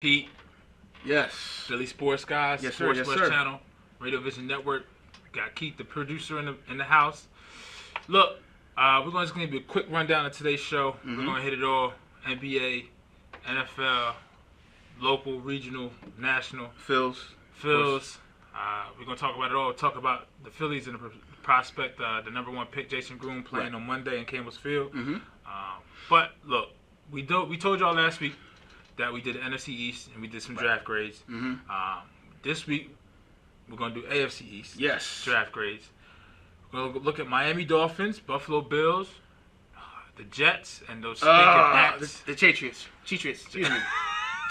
Pete, Yes. Philly Sports Guys, Yes, sir. Sports Yes, West sir. Channel, Radio Vision Network. Got Keith, the producer, in the house. Look, we're just going to give you a quick rundown of today's show. We're going to hit it all: NBA, NFL, local, regional, national, Phil's. Phils. We're going to talk about it all. Talk about the Phillies and the prospect, the number one pick, Jason Groom, playing on Monday in Campbell's Field. But look, we told y'all last week that we did the NFC East and we did some draft grades. This week, we're going to do AFC East draft grades. We're going to look at Miami Dolphins, Buffalo Bills, the Jets, and those stinking Pats. The Patriots. Excuse me.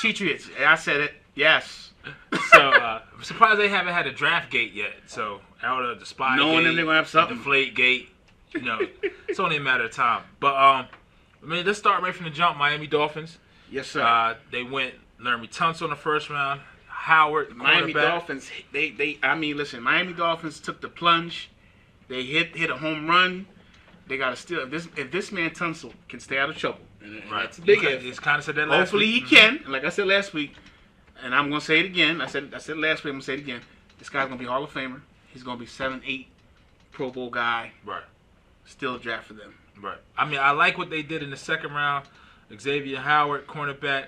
Patriots. I said it. Yes. So, I'm surprised they haven't had a draft gate yet. So, out of the spy Knowing gate, them, they're going to have something. the deflate gate, it's only a matter of time. But, let's start right from the jump. Miami Dolphins. Yes, sir. They went Laramie Tunsil in the first round. Howard, Miami cornerback. Dolphins. Listen. Miami Dolphins took the plunge. They hit a home run. They got to steal. If this man Tunsil can stay out of trouble, and that's a big if. He's kind of said that last Hopefully week. he can. And like I said last week, and I'm gonna say it again. I said last week. I'm gonna say it again. This guy's gonna be Hall of Famer. He's gonna be 7-8 Pro Bowl guy. Right. Still a draft for them. Right. I like what they did in the second round. Xavier Howard, cornerback.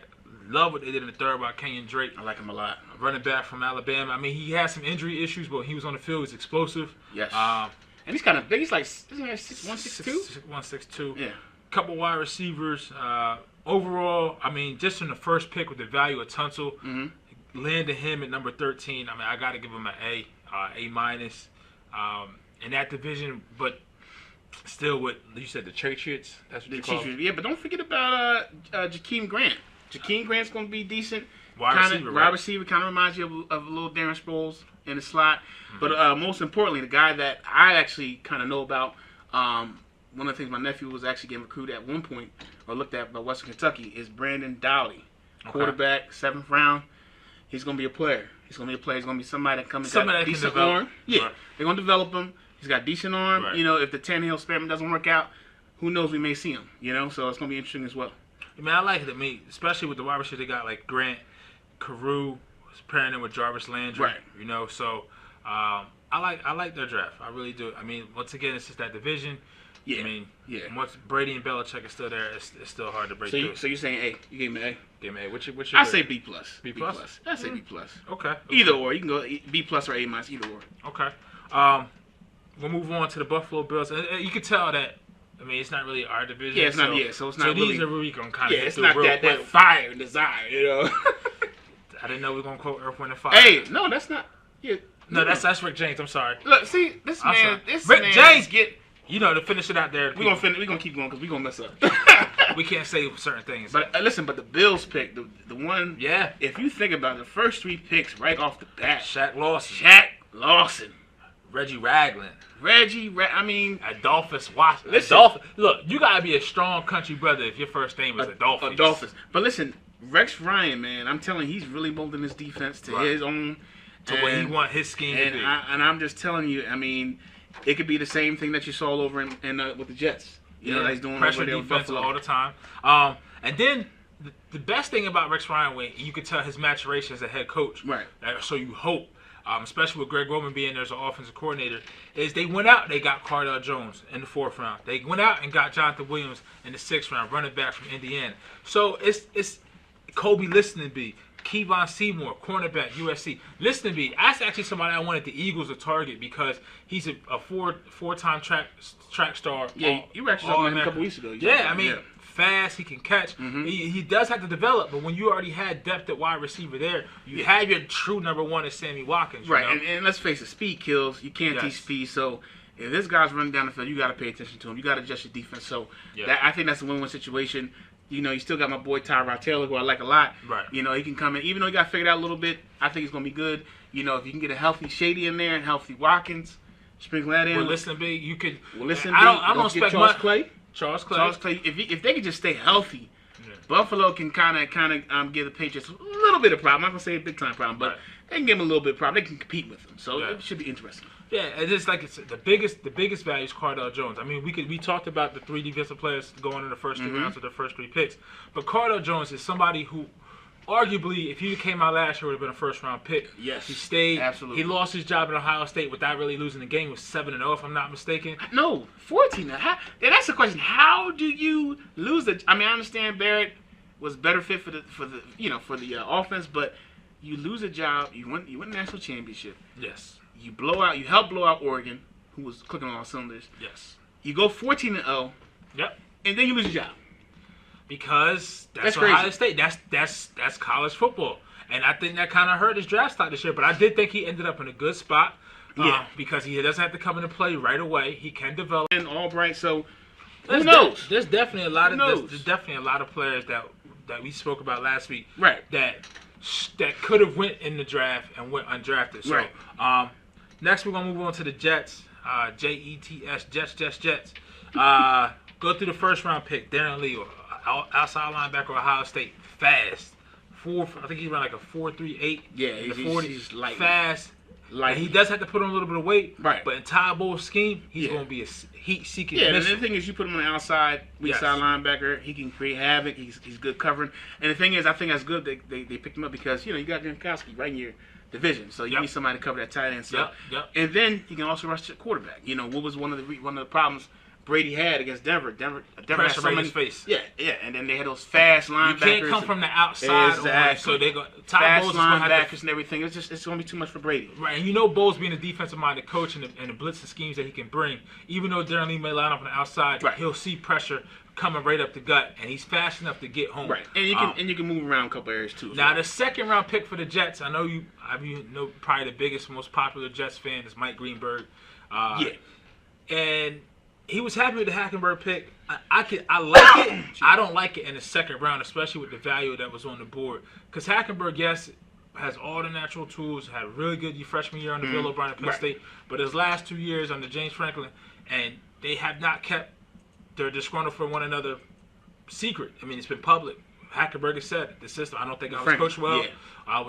Love what they did in the third by Kenyon Drake. I like him a lot. Running back from Alabama. He had some injury issues, but when he was on the field, he was explosive. Yes. And he's kind of big. He's like 162. 162. Yeah. Couple wide receivers. Overall, just from the first pick with the value of Tunsil, landed him at number 13. I got to give him an A minus. In that division, but still with, you said the Patriots? That's what you call them? Yeah, but don't forget about Jakeem Grant. Jakeem Grant's going to be decent. Wide receiver kind of reminds you of a little Darren Sproles in the slot. But most importantly, the guy that I actually kind of know about, one of the things my nephew was actually getting recruited at one point, or looked at by Western Kentucky, is Brandon Dowley. Quarterback, 7th round. He's going to be a player. He's going to be somebody that comes in decent arm. Yeah, right. They're going to develop him. He's got decent arm. Right. If the Tannehill experiment doesn't work out, who knows? We may see him. So it's going to be interesting as well. I like it. Especially with the wide receivers they got, like Grant, Carew, pairing him with Jarvis Landry. Right. So I like their draft. I really do. Once again, it's just that division. Yeah. Once Brady and Belichick are still there, it's still hard to break through. So you're saying A? You gave me an A? Give me A. What's your I say B plus. B plus. I say B plus. Okay. Either or. You can go B plus or A minus. Either or. Okay. We'll move on to the Buffalo Bills. And you can tell that. It's not really our division. Yeah, it's not. So it's not. So really, these are where we can kind of it's not that fire and desire. I didn't know we were gonna quote Earth, Wind, and Fire. Hey, no, that's not. Yeah. No, that's Rick James. I'm sorry. Look, see, this man. Rick James get. To finish it out there. We're gonna keep going because we're gonna mess up. We can't say certain things. But listen, the Bills pick, the one. Yeah. If you think about it, the first 3 picks right off the bat. Shaq Lawson. Reggie Ragland. Adolphus Washington. Look, you gotta be a strong country brother if your first name is Adolphus. Adolphus. But listen, Rex Ryan, man, I'm telling you, he's really molding his defense to his own. To what he want his scheme to be. And I'm just telling you, it could be the same thing that you saw over in with the Jets. That he's doing pressure over there with defense Buffalo all the time. And then the best thing about Rex Ryan, when you could tell his maturation as a head coach. Right. So you hope, especially with Greg Roman being there as an offensive coordinator, is they went out, they got Cardell Jones in the 4th round. They went out and got Jonathan Williams in the 6th round, running back from Indiana. So it's Kobe Listenby, Kevon Seymour, cornerback, USC. Listenby, that's actually somebody I wanted the Eagles to target because he's a four-time track star. Yeah, you were actually talking about him a couple weeks ago. Fast, he can catch. He does have to develop, but when you already had depth at wide receiver there, you have your true number one is Sammy Watkins. Right, and let's face it, speed kills. You can't teach speed, so if this guy's running down the field, you got to pay attention to him. You got to adjust your defense. So I think that's a win-win situation. You still got my boy Tyrod Taylor, who I like a lot. Right. He can come in. Even though he got figured out a little bit, I think he's going to be good. If you can get a healthy Shady in there and healthy Watkins, sprinkle that in. Well, Listenby, you could. I don't expect Charles much. Clay. If they could just stay healthy, Buffalo can kind of give the Patriots a little bit of problem. I'm not going to say a big-time problem, but they can give them a little bit of problem. They can compete with them. So it should be interesting. Yeah, it's the biggest value is Cardell Jones. We talked about the 3 defensive players going in the first 2 rounds of their first 3 picks, but Cardell Jones is somebody who arguably, if he came out last year, would have been a first-round pick. Yes, he stayed. absolutely. He lost his job at Ohio State without really losing the game. He was 7-0, if I'm not mistaken. No, 14. That's the question. How do you lose the? I mean, I understand Barrett was better fit for the offense, but you lose a job. You win the national championship. Yes. You help blow out Oregon, who was clicking on all cylinders. Yes. You go 14-0. Yep. And then you lose your job. Because that's crazy. Ohio State. That's college football. And I think that kind of hurt his draft stock this year. But I did think he ended up in a good spot. Yeah. Because he doesn't have to come into play right away. He can develop. And Albright, so who knows? There's definitely a lot of players that we spoke about last week. Right. That could have went in the draft and went undrafted. So, right. Next we're gonna move on to the Jets. Jets. Jets. Go through the first round pick, Darren Lee, outside linebacker, Ohio State, fast. I think he's around like a 4.38. Yeah, in the he's 40s, light. fast. Like he does have to put on a little bit of weight, right? But in Todd Bowles' scheme, he's going to be a heat-seeking. Yeah, and the thing is, you put him on the outside, weak Yes. side linebacker. He can create havoc. He's good covering. And the thing is, I think that's good. They picked him up because you got Gronkowski right in your division, so you need somebody to cover that tight end. So, and then he can also rush the quarterback. What was one of the problems Brady had against Denver. Denver had so many face. Yeah, and then they had those fast linebackers. You can't come from the outside, exactly. So they go Todd fast Bowles linebackers and everything. It's going to be too much for Brady. Right, and Bowles being a defensive-minded coach and the blitzing schemes that he can bring, even though Darren Lee may line up on the outside, he'll see pressure coming right up the gut, and he's fast enough to get home. Right, and you can move around a couple areas too. Now the second-round pick for the Jets, I know probably the biggest, most popular Jets fan is Mike Greenberg. And he was happy with the Hackenberg pick. I like it. I don't like it in the second round, especially with the value that was on the board. Because Hackenberg, yes, has all the natural tools, had a really good freshman year under Bill O'Brien at Penn State, but his last 2 years under James Franklin, and they have not kept their disgruntled for one another secret. I mean, it's been public. Hackenberg has said the system. I don't think I was coached well.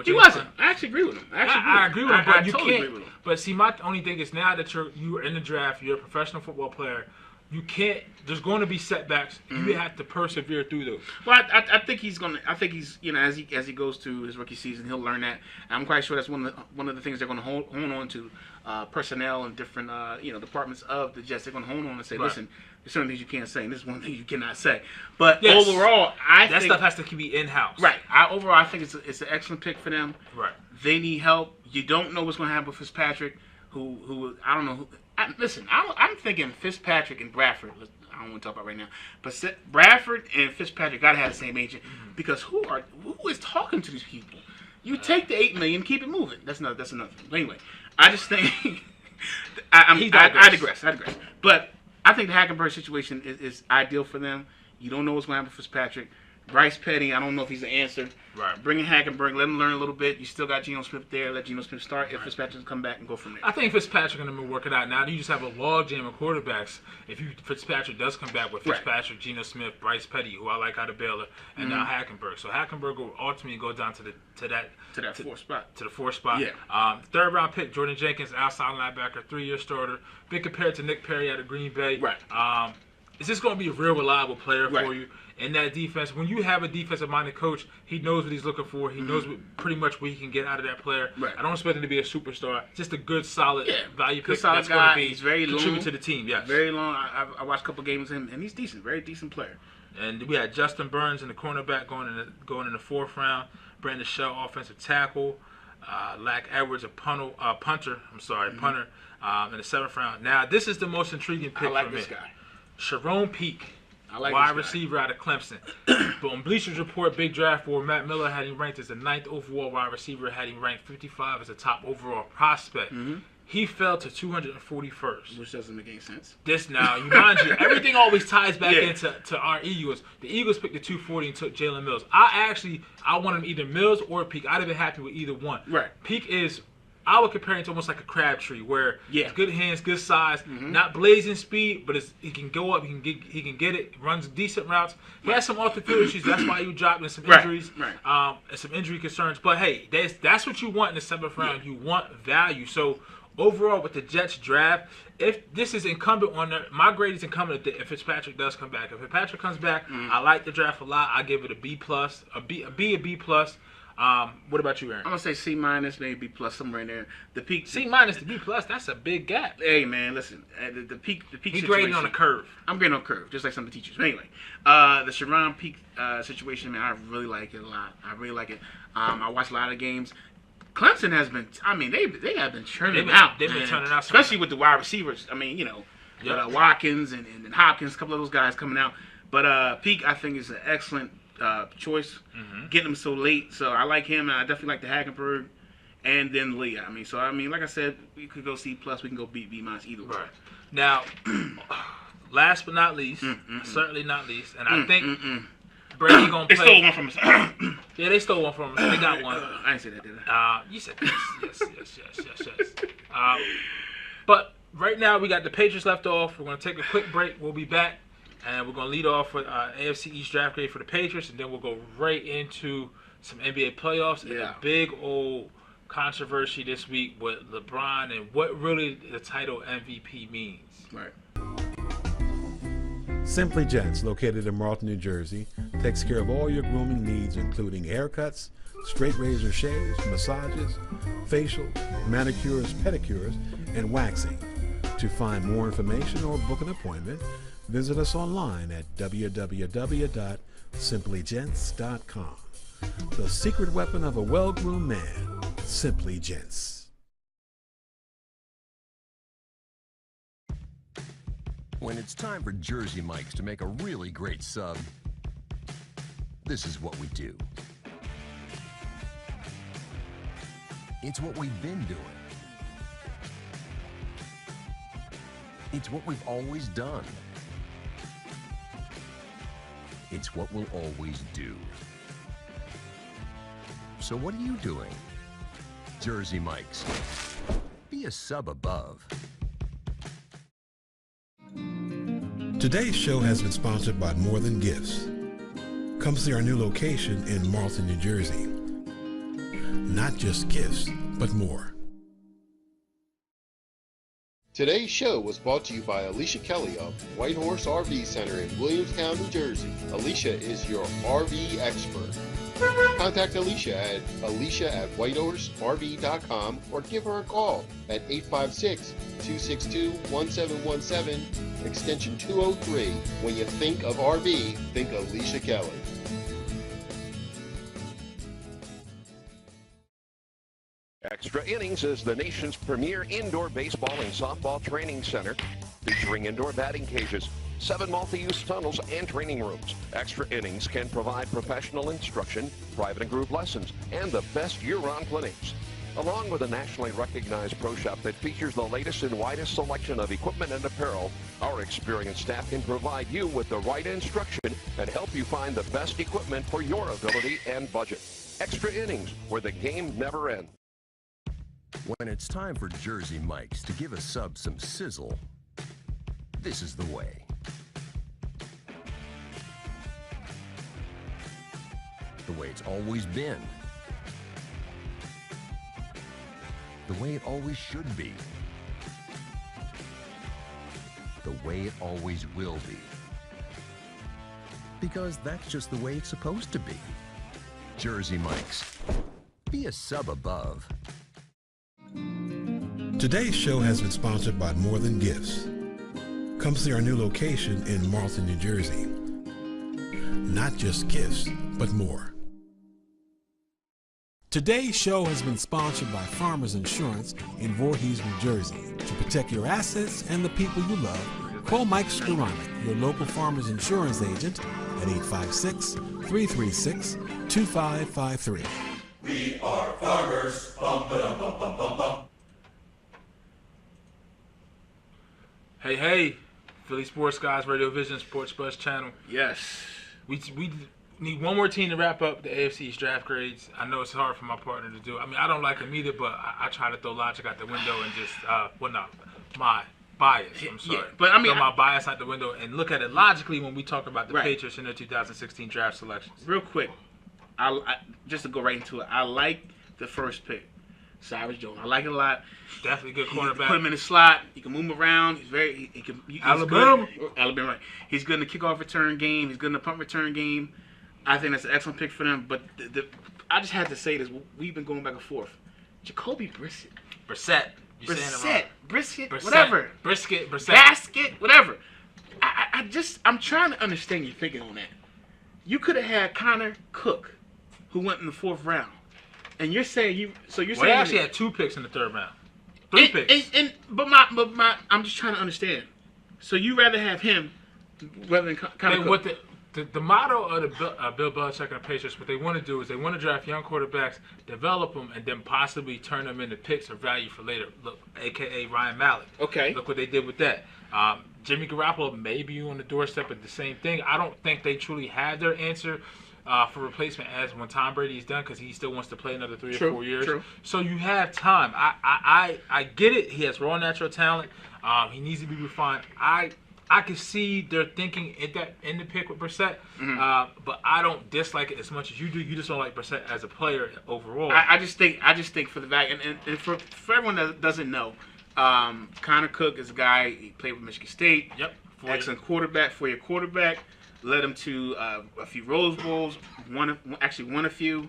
He wasn't. I actually agree with him. I agree with him, but you totally can't. Agree with him. But see, my only thing is now that you're in the draft, you're a professional football player. You can't. There's going to be setbacks. You have to persevere through those. Well, I think he's going to. I think he's as he goes through his rookie season, he'll learn that. And I'm quite sure that's one of the things they're going to hold on to. Personnel and different departments of the Jets, they're going to hold on and say, listen, there's certain things you can't say, and this is one thing you cannot say. But overall, I think stuff has to be in-house. Right. Overall, I think it's an excellent pick for them. Right. They need help. You don't know what's going to happen with Fitzpatrick, who I don't know. Listen, I'm thinking Fitzpatrick and Bradford. I don't want to talk about right now, but Bradford and Fitzpatrick got to have the same agent because who is talking to these people? You take the $8 million, keep it moving. That's another thing. Anyway, I just think I digress. But I think the Hackenberg situation is ideal for them. You don't know what's going to happen with Fitzpatrick. Bryce Petty, I don't know if he's the answer. Right. Bring in Hackenberg, let him learn a little bit. You still got Geno Smith there. Let Geno Smith start. If Fitzpatrick come back and go from there. I think Fitzpatrick and them will work it out. Now you just have a log jam of quarterbacks. If Fitzpatrick does come back with Fitzpatrick, Geno Smith, Bryce Petty, who I like out of Baylor, and now Hackenberg. So Hackenberg will ultimately go down to the fourth spot. To the fourth spot. Yeah. Third round pick, Jordan Jenkins, outside linebacker, 3-year starter. Been compared to Nick Perry out of Green Bay. Right. Is this going to be a real reliable player for you? In that defense, when you have a defensive-minded coach, he knows what he's looking for. He knows pretty much what he can get out of that player. Right. I don't expect him to be a superstar. Just a good, solid value pick solid that's guy. going to He's very contribute long, to the team. Yes. Very long. I watched a couple games of him, and he's decent. Very decent player. And we had Justin Burns in the cornerback going in the fourth round. Brandon Shell, offensive tackle. Lack Edwards, a punter. Punter in the seventh round. Now, this is the most intriguing pick I like for me. this guy. Sharon Peak. Like wide receiver out of Clemson. But on Bleachers Report, Big Draft Board, Matt Miller had him ranked as the 9th overall wide receiver, had him ranked 55 as a top overall prospect. He fell to 241st. Which doesn't make any sense. Mind you, everything always ties back into our Eagles. The Eagles picked the 240 and took Jalen Mills. I want him either Mills or Peak. I'd have been happy with either one. Right. Peak is... I would compare him to almost like a Crabtree, where it's good hands, good size, not blazing speed, but he can go up, he can get it, runs decent routes. He has some off the field issues. That's why you dropped in some injuries, and some injury concerns. But hey, that's what you want in the seventh round. You want value. So overall, with the Jets draft, if this is incumbent on my grade is incumbent if Fitzpatrick does come back. If Fitzpatrick comes back, I like the draft a lot. I give it a B plus, a B plus. What about you, Aaron? I'm gonna say C minus, maybe B plus, somewhere in there. The peak C minus to B plus. That's a big gap. Hey man, listen, the peak. He's grading on a curve. I'm grading on a curve, just like some of the teachers. But anyway, the Sharon Peak situation, man, I really like it a lot. I really like it. I watch a lot of games. Clemson has been. I mean, they have been churning out. They've been turning out, especially with the wide receivers. I mean, Watkins and Hopkins, a couple of those guys coming out. But Peak, I think, is an excellent choice. Getting him so late, so I like him, and I definitely like the Hackenberg, and then Leah. I mean, like I said, we could go C plus, we can go B minus, either way. Right. Now, last but not least, certainly not least, and I think Brady gonna play. They stole one from us. Yeah, they stole one from us. They got one. I didn't say that, did I? You said yes. But right now we got the Patriots left off. We're gonna take a quick break. We'll be back. And we're going to lead off with AFC East draft grade for the Patriots, and then we'll go right into some NBA playoffs and a big old controversy this week with LeBron and what really the title MVP means. Right. Simply Gents, located in Marlton, New Jersey, takes care of all your grooming needs, including haircuts, straight razor shaves, massages, facials, manicures, pedicures, and waxing. To find more information or book an appointment, visit us online at www.simplygents.com. The secret weapon of a well-groomed man, Simply Gents. When it's time for Jersey Mike's to make a really great sub, this is what we do. It's what we've been doing. It's what we've always done. It's what we'll always do. So what are you doing? Jersey Mike's. Be a sub above. Today's show has been sponsored by More Than Gifts. Come see our new location in Marlton, New Jersey. Not just gifts, but more. Today's show was brought to you by Alicia Kelly of White Horse RV Center in Williamstown, New Jersey. Alicia is your RV expert. Contact Alicia at whitehorserv.com or give her a call at 856-262-1717, extension 203. When you think of RV, think Alicia Kelly. Extra Innings is the nation's premier indoor baseball and softball training center, featuring indoor batting cages, 7 multi-use tunnels, and training rooms. Extra Innings can provide professional instruction, private and group lessons, and the best year-round clinics. Along with a nationally recognized pro shop that features the latest and widest selection of equipment and apparel, our experienced staff can provide you with the right instruction and help you find the best equipment for your ability and budget. Extra Innings, where the game never ends. When it's time for Jersey Mike's to give a sub some sizzle, this is the way. The way it's always been. The way it always should be. The way it always will be. Because that's just the way it's supposed to be. Jersey Mike's. Be a sub above. Today's show has been sponsored by More Than Gifts. Come see our new location in Marlton, New Jersey. Not just gifts, but more. Today's show has been sponsored by Farmers Insurance in Voorhees, New Jersey. To protect your assets and the people you love, call Mike Skoranek, your local Farmers Insurance agent, at 856-336-2553. We are farmers. Bum, ba-dum, bum, bum, bum, bum. Hey, Philly Sports Guys, Radio Vision, Sports Buzz Channel. Yes. We need one more team to wrap up the AFC East draft grades. I know it's hard for my partner to do. I mean, I don't like him either, but I try to throw logic out the window and just, my bias. I'm sorry. Yeah, but I mean, throw my bias out the window and look at it logically when we talk about the Right. Patriots in their 2016 draft selections. Real quick, I just to go right into it, I like the first pick, Cyrus Jones. I like it a lot. Definitely good You can cornerback. put him in the slot. You can move him around. He's very. He's Alabama. Good. Alabama. Right. He's good in the kickoff return game. He's good in the punt return game. I think that's an excellent pick for them. But I just had to say this. We've been going back and forth. Jacoby Brissett. Brissett. You saying it wrong. Brisket, Brissett. whatever. Brisket, Brissett. Basket, whatever. I'm trying to understand your thinking on that. You could have had Connor Cook, who went in the 4th round, and you're saying Well, they saying actually had 2 picks in the 3rd round. 3 picks. But I'm just trying to understand. So you rather have him rather than Connor Cook? What the motto of the Bill Belichick and the Patriots, what they want to do is they want to draft young quarterbacks, develop them, and then possibly turn them into picks or value for later. Look, a.k.a. Ryan Mallett. Okay. Look what they did with that. Jimmy Garoppolo may be on the doorstep of the same thing. I don't think they truly have their answer for replacement as when Tom Brady's done, because he still wants to play another 3 or 4 years. True. So you have time. I get it. He has raw natural talent. He needs to be refined. I can see their thinking in the pick with Brissett, but I don't dislike it as much as you do. You just don't like Brissett as a player overall. I just think for the value, and for everyone that doesn't know, Connor Cook is a guy. He played with Michigan State. Yep. Excellent quarterback, 4-year quarterback. Led him to a few Rose Bowls. Won a few.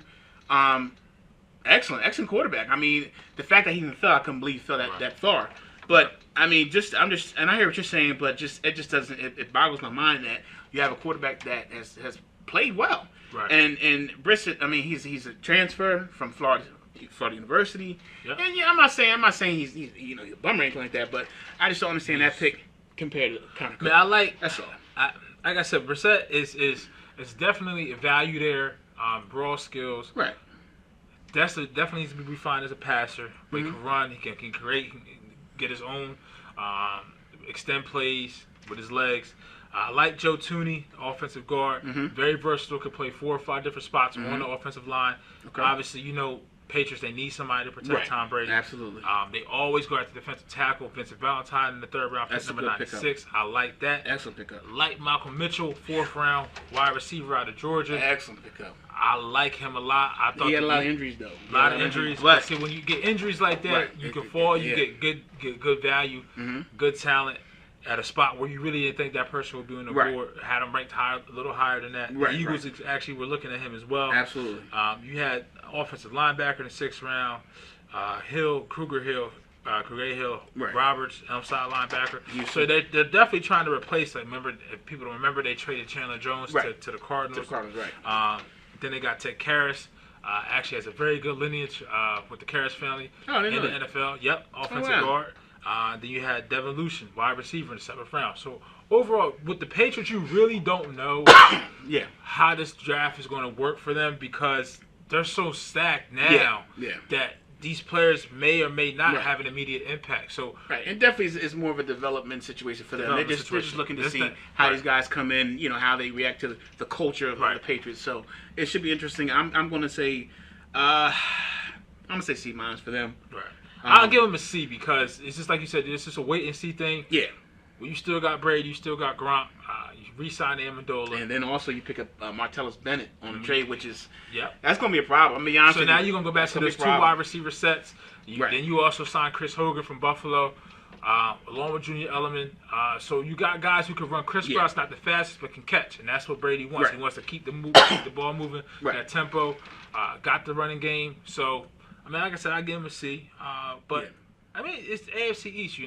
Excellent quarterback. I mean, the fact that he even fell, I couldn't believe he fell that far. But I mean, and I hear what you're saying, but it just doesn't. It boggles my mind that you have a quarterback that has played well. Right. And Brissett, I mean, he's a transfer from Florida University. Yep. And yeah, I'm not saying he's a bum or anything like that, but I just don't understand that pick compared to Connor Cook. I mean, That's all. Like I said, Brissett is definitely a value there. Raw skills. Right. Definitely needs to be refined as a passer. But he can run. He can create. He can get his own extend plays with his legs. I like Joe Tooney, offensive guard. Very versatile. Could play 4 or 5 different spots on the offensive line. Okay. Obviously, Patriots, they need somebody to protect Tom Brady. Absolutely. They always go after defensive tackle. Vincent Valentine in the 3rd round, pick number 96. I like that. Excellent pickup. Like Malcolm Mitchell, 4th round, wide receiver out of Georgia. Excellent pickup. I like him a lot. I thought He had a lot of injuries though. A lot of injuries. But see, when you get injuries like that, you can fall. You get good value, good talent at a spot where you really didn't think that person would be on the board. Had him ranked higher, a little higher than that. The Eagles actually were looking at him as well. Absolutely. You had offensive linebacker in the 6th round, Kruger Hill, Roberts, outside linebacker. So they're definitely trying to replace. If people don't remember, they traded Chandler Jones to the Cardinals. To the Cardinals, right. Then they got Ted Karras. Actually has a very good lineage with the Karras family in the NFL. Yep, offensive guard. Then you had Devin Lucien, wide receiver in the 7th round. So overall, with the Patriots, you really don't know how this draft is going to work for them, because they're so stacked now that these players may or may not have an immediate impact. So and definitely is more of a development situation for them. They're just looking to see how these guys come in, how they react to the culture of the Patriots. So it should be interesting. I'm going to say C- for them. Right. I'll give them a C, because it's just like you said, it's just a wait and see thing. Yeah. Well, you still got Brady, you still got Gronk, you re-sign Amendola. And then also you pick up Martellus Bennett on the trade, which is that's going to be a problem. I'm going to be honest with you. So now you're going to go back to those 2 wide receiver sets. Then you also signed Chris Hogan from Buffalo, along with Junior Edelman. So you got guys who can run crisscross, not the fastest, but can catch. And that's what Brady wants. He wants to keep the ball moving, that tempo, got the running game. So, I mean, like I said, I give him a C. But I mean, it's the AFC East.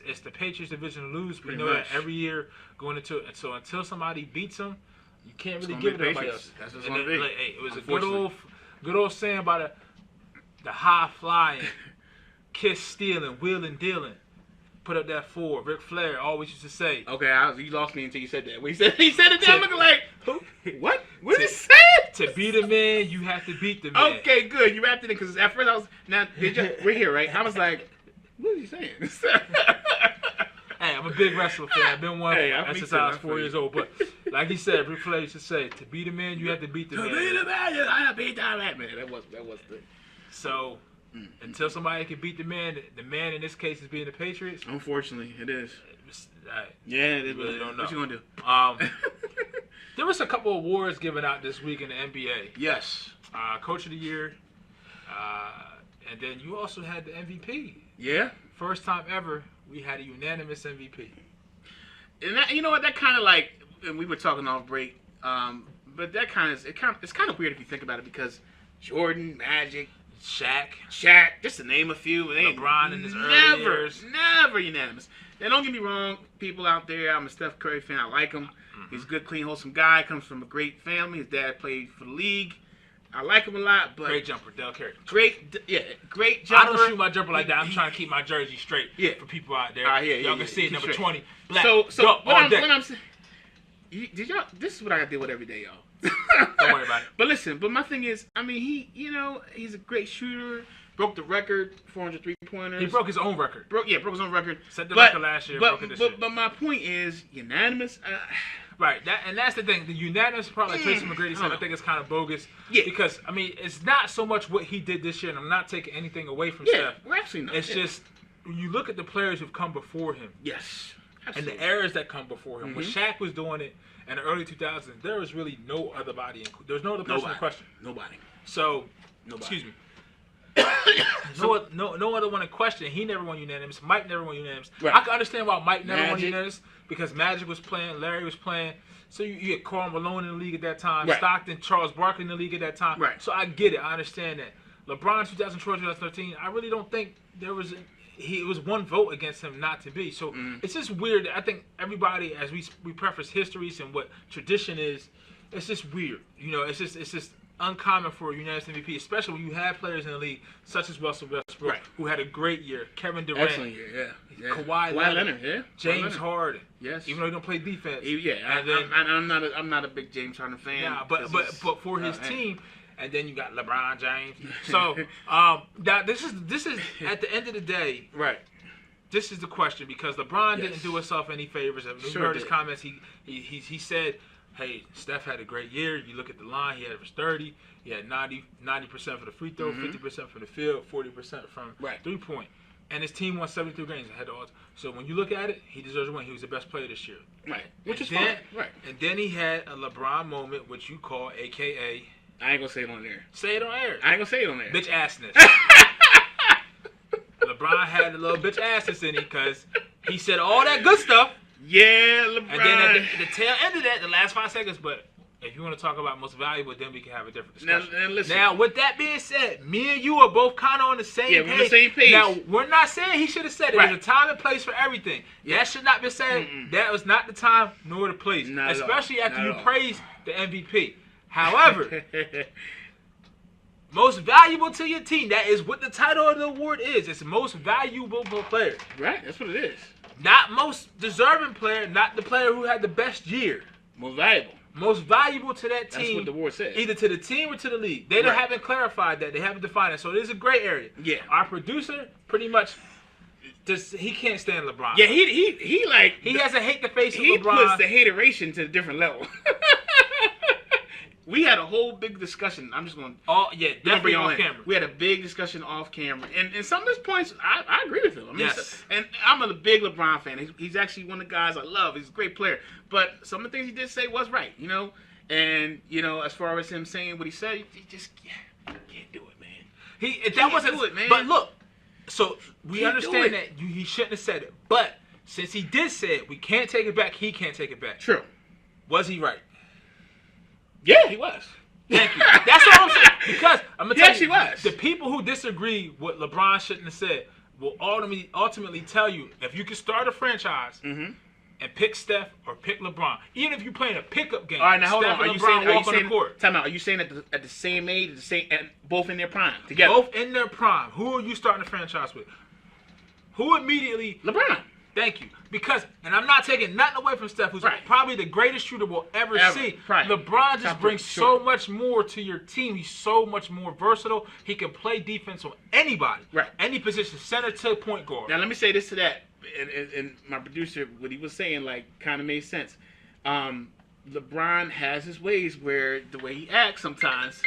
It's the Patriots division to lose. We know that every year going into it. And so until somebody beats them, you can't really give it to anybody else. That's what's going to be. It was a good old saying about the high flying, kiss stealing, wheeling dealing. Put up that 4. Ric Flair always used to say. Okay, you lost me until you said that. He said it. I'm looking like, who? What? What did he say? To beat a man, you have to beat the man. Okay, good. You wrapped it in, because at first I was we're here, right? I was like, what is he saying? Hey, I'm a big wrestler fan. I've been one since I was 4 years old. But like he said, Ric Flair used to say, to beat a man, you have to beat the man. To beat a man, you have to beat that man. That was the. So. Until somebody can beat the man in this case is being the Patriots. Unfortunately, it is. Yeah, it is. Really don't know. What you gonna do? There was a couple awards given out this week in the NBA. Yes. Coach of the Year, and then you also had the MVP. Yeah. First time ever we had a unanimous MVP. And that, you know what? That kind of like, and we were talking off break, but that it's kind of weird if you think about it, because Jordan, Magic, Shaq, just to name a few. They LeBron in his early years. Never unanimous. Now, don't get me wrong, people out there, I'm a Steph Curry fan. I like him. He's a good, clean, wholesome guy. Comes from a great family. His dad played for the league. I like him a lot, but great jumper, Del Carey. Great jumper. I don't shoot my jumper like that. I'm trying to keep my jersey straight for people out there. Y'all can see it, number 20. Black. So what I'm saying, this is what I gotta deal with every day, y'all. Don't worry about it. But listen, my thing is, I mean, he's a great shooter. Broke the record, 400 3-pointers. He broke his own record. Broke his own record. Set the record last year. Broke it this year. But my point is, unanimous. Right, that's the thing. The unanimous part, like Tracy McGrady said, I think it's kind of bogus. Yeah. Because, I mean, it's not so much what he did this year, and I'm not taking anything away from Steph. We're actually not. It's just, when you look at the players who've come before him. Yes. Absolutely. And the eras that come before him. When Shaq was doing it in the early 2000s, there was really no other body. There's no other person in question. Nobody. So, excuse me. no other one in question. He never won unanimous. Mike never won unanimous. Right. I can understand why Mike never won unanimous, because Magic was playing, Larry was playing. So you had Karl Malone in the league at that time, Stockton, Charles Barkley in the league at that time. Right. So I get it. I understand that. LeBron 2012, 2013, I really don't think there was it was one vote against him not to be. So it's just weird. I think everybody, as we preface histories and what tradition is, it's just weird. You know, it's just uncommon for a unanimous MVP, especially when you have players in the league such as Russell Westbrook, who had a great year, Kevin Durant, excellent year, Kawhi Leonard, James Harden, even though he don't play defense, I'm not a big James Harden fan. Nah, but for his team, and then you got LeBron James. So now this is at the end of the day, this is the question, because LeBron didn't do himself any favors. You heard his comments. He said, hey, Steph had a great year. You look at the line, he averaged 30. He had 90% for the free throw, 50% from the field, 40% from three-point. And his team won 73 games ahead of odds. So when you look at it, he deserves to win. He was the best player this year. Right. Which is fine. Right. And then he had a LeBron moment, which you call AKA. I ain't gonna say it on air. Say it on air. I ain't gonna say it on air. Bitch assness. LeBron had a little bitch assness in it because he said all that good stuff. Yeah, LeBron. And then at the tail end of that, the last 5 seconds, but if you want to talk about most valuable, then we can have a different discussion. Now, with that being said, me and you are both kind of on the same page. Yeah, we're on the same page. Now, we're not saying he should have said it. There's a time and place for everything. That should not be said. That was not the time nor the place. Especially after you praised the MVP. However, most valuable to your team, that is what the title of the award is. It's most valuable player. Right, that's what it is. Not most deserving player, not the player who had the best year. Most valuable. Most valuable to that team. That's what the award says. Either to the team or to the league. They haven't clarified that. They haven't defined it. So it is a gray area. Yeah. Our producer pretty much he can't stand LeBron. Yeah, he has a hate the face of LeBron. He puts the hateration to a different level. We had a whole big discussion. I'm just going to... definitely off camera. We had a big discussion off camera. And some of his points, I agree with him. I mean, and I'm a big LeBron fan. He's actually one of the guys I love. He's a great player. But some of the things he did say was right, you know? And, you know, as far as him saying what he said, he just can't do it, man. That wasn't do it, man. But look, so we understand that he shouldn't have said it. But since he did say it, we can't take it back. He can't take it back. True. Was he right? Yeah, he was. Thank you. That's all I'm saying. Because I'm gonna tell you, was. The people who disagree with LeBron shouldn't have said will ultimately tell you, if you can start a franchise and pick Steph or pick LeBron, even if you're playing a pickup game. All right, now hold on. Are you saying at the same age, both in their prime together? Both in their prime. Who are you starting a franchise with? Who immediately? LeBron. Thank you. Because, and I'm not taking nothing away from Steph, who's probably the greatest shooter we'll ever see. Right. LeBron just brings so much more to your team. He's so much more versatile. He can play defense on anybody. Right. Any position, center to point guard. Now, let me say this to that. And my producer, what he was saying, kind of made sense. LeBron has his ways where the way he acts sometimes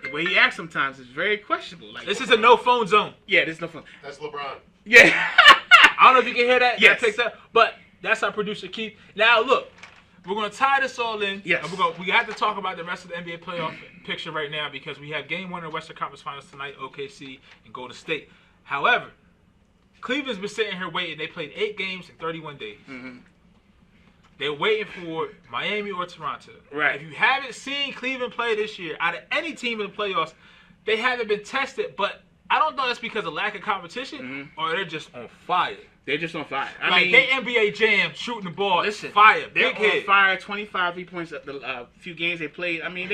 is very questionable. This is a no-phone zone. Yeah, this is no phone. That's LeBron. Yeah. I don't know if you can hear that. Yes. That picks up, but that's our producer Keith. Now look, we're gonna tie this all in. Yes. And we have to talk about the rest of the NBA playoff picture right now because we have Game 1 of the Western Conference Finals tonight, OKC and Golden State. However, Cleveland's been sitting here waiting. They played 8 games in 31 days. They're waiting for Miami or Toronto. Right. If you haven't seen Cleveland play this year, out of any team in the playoffs, they haven't been tested. But I don't know that's because of lack of competition or they're just on fire. They're just on fire. I Like mean, they NBA Jam shooting the ball. listen, Fire. They're Big on hit. fire. 25 3 points the few games they played. I mean,